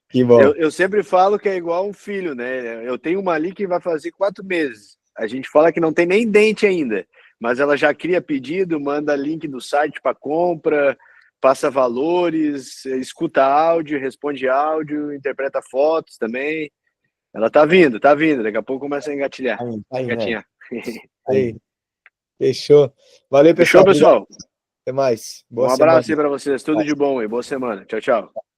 Que bom.
Eu sempre falo que é igual um filho, né? Eu tenho uma ali que vai fazer 4 meses. A gente fala que não tem nem dente ainda, mas ela já cria pedido, manda link do site para compra, passa valores, escuta áudio, responde áudio, interpreta fotos também. Ela tá vindo, daqui a pouco começa a engatilhar.
Né? Aí. Fechou. Valeu, pessoal.
Fechou, pessoal.
Até mais.
Um abraço aí para vocês, tudo de bom aí, boa semana. Tchau, tchau.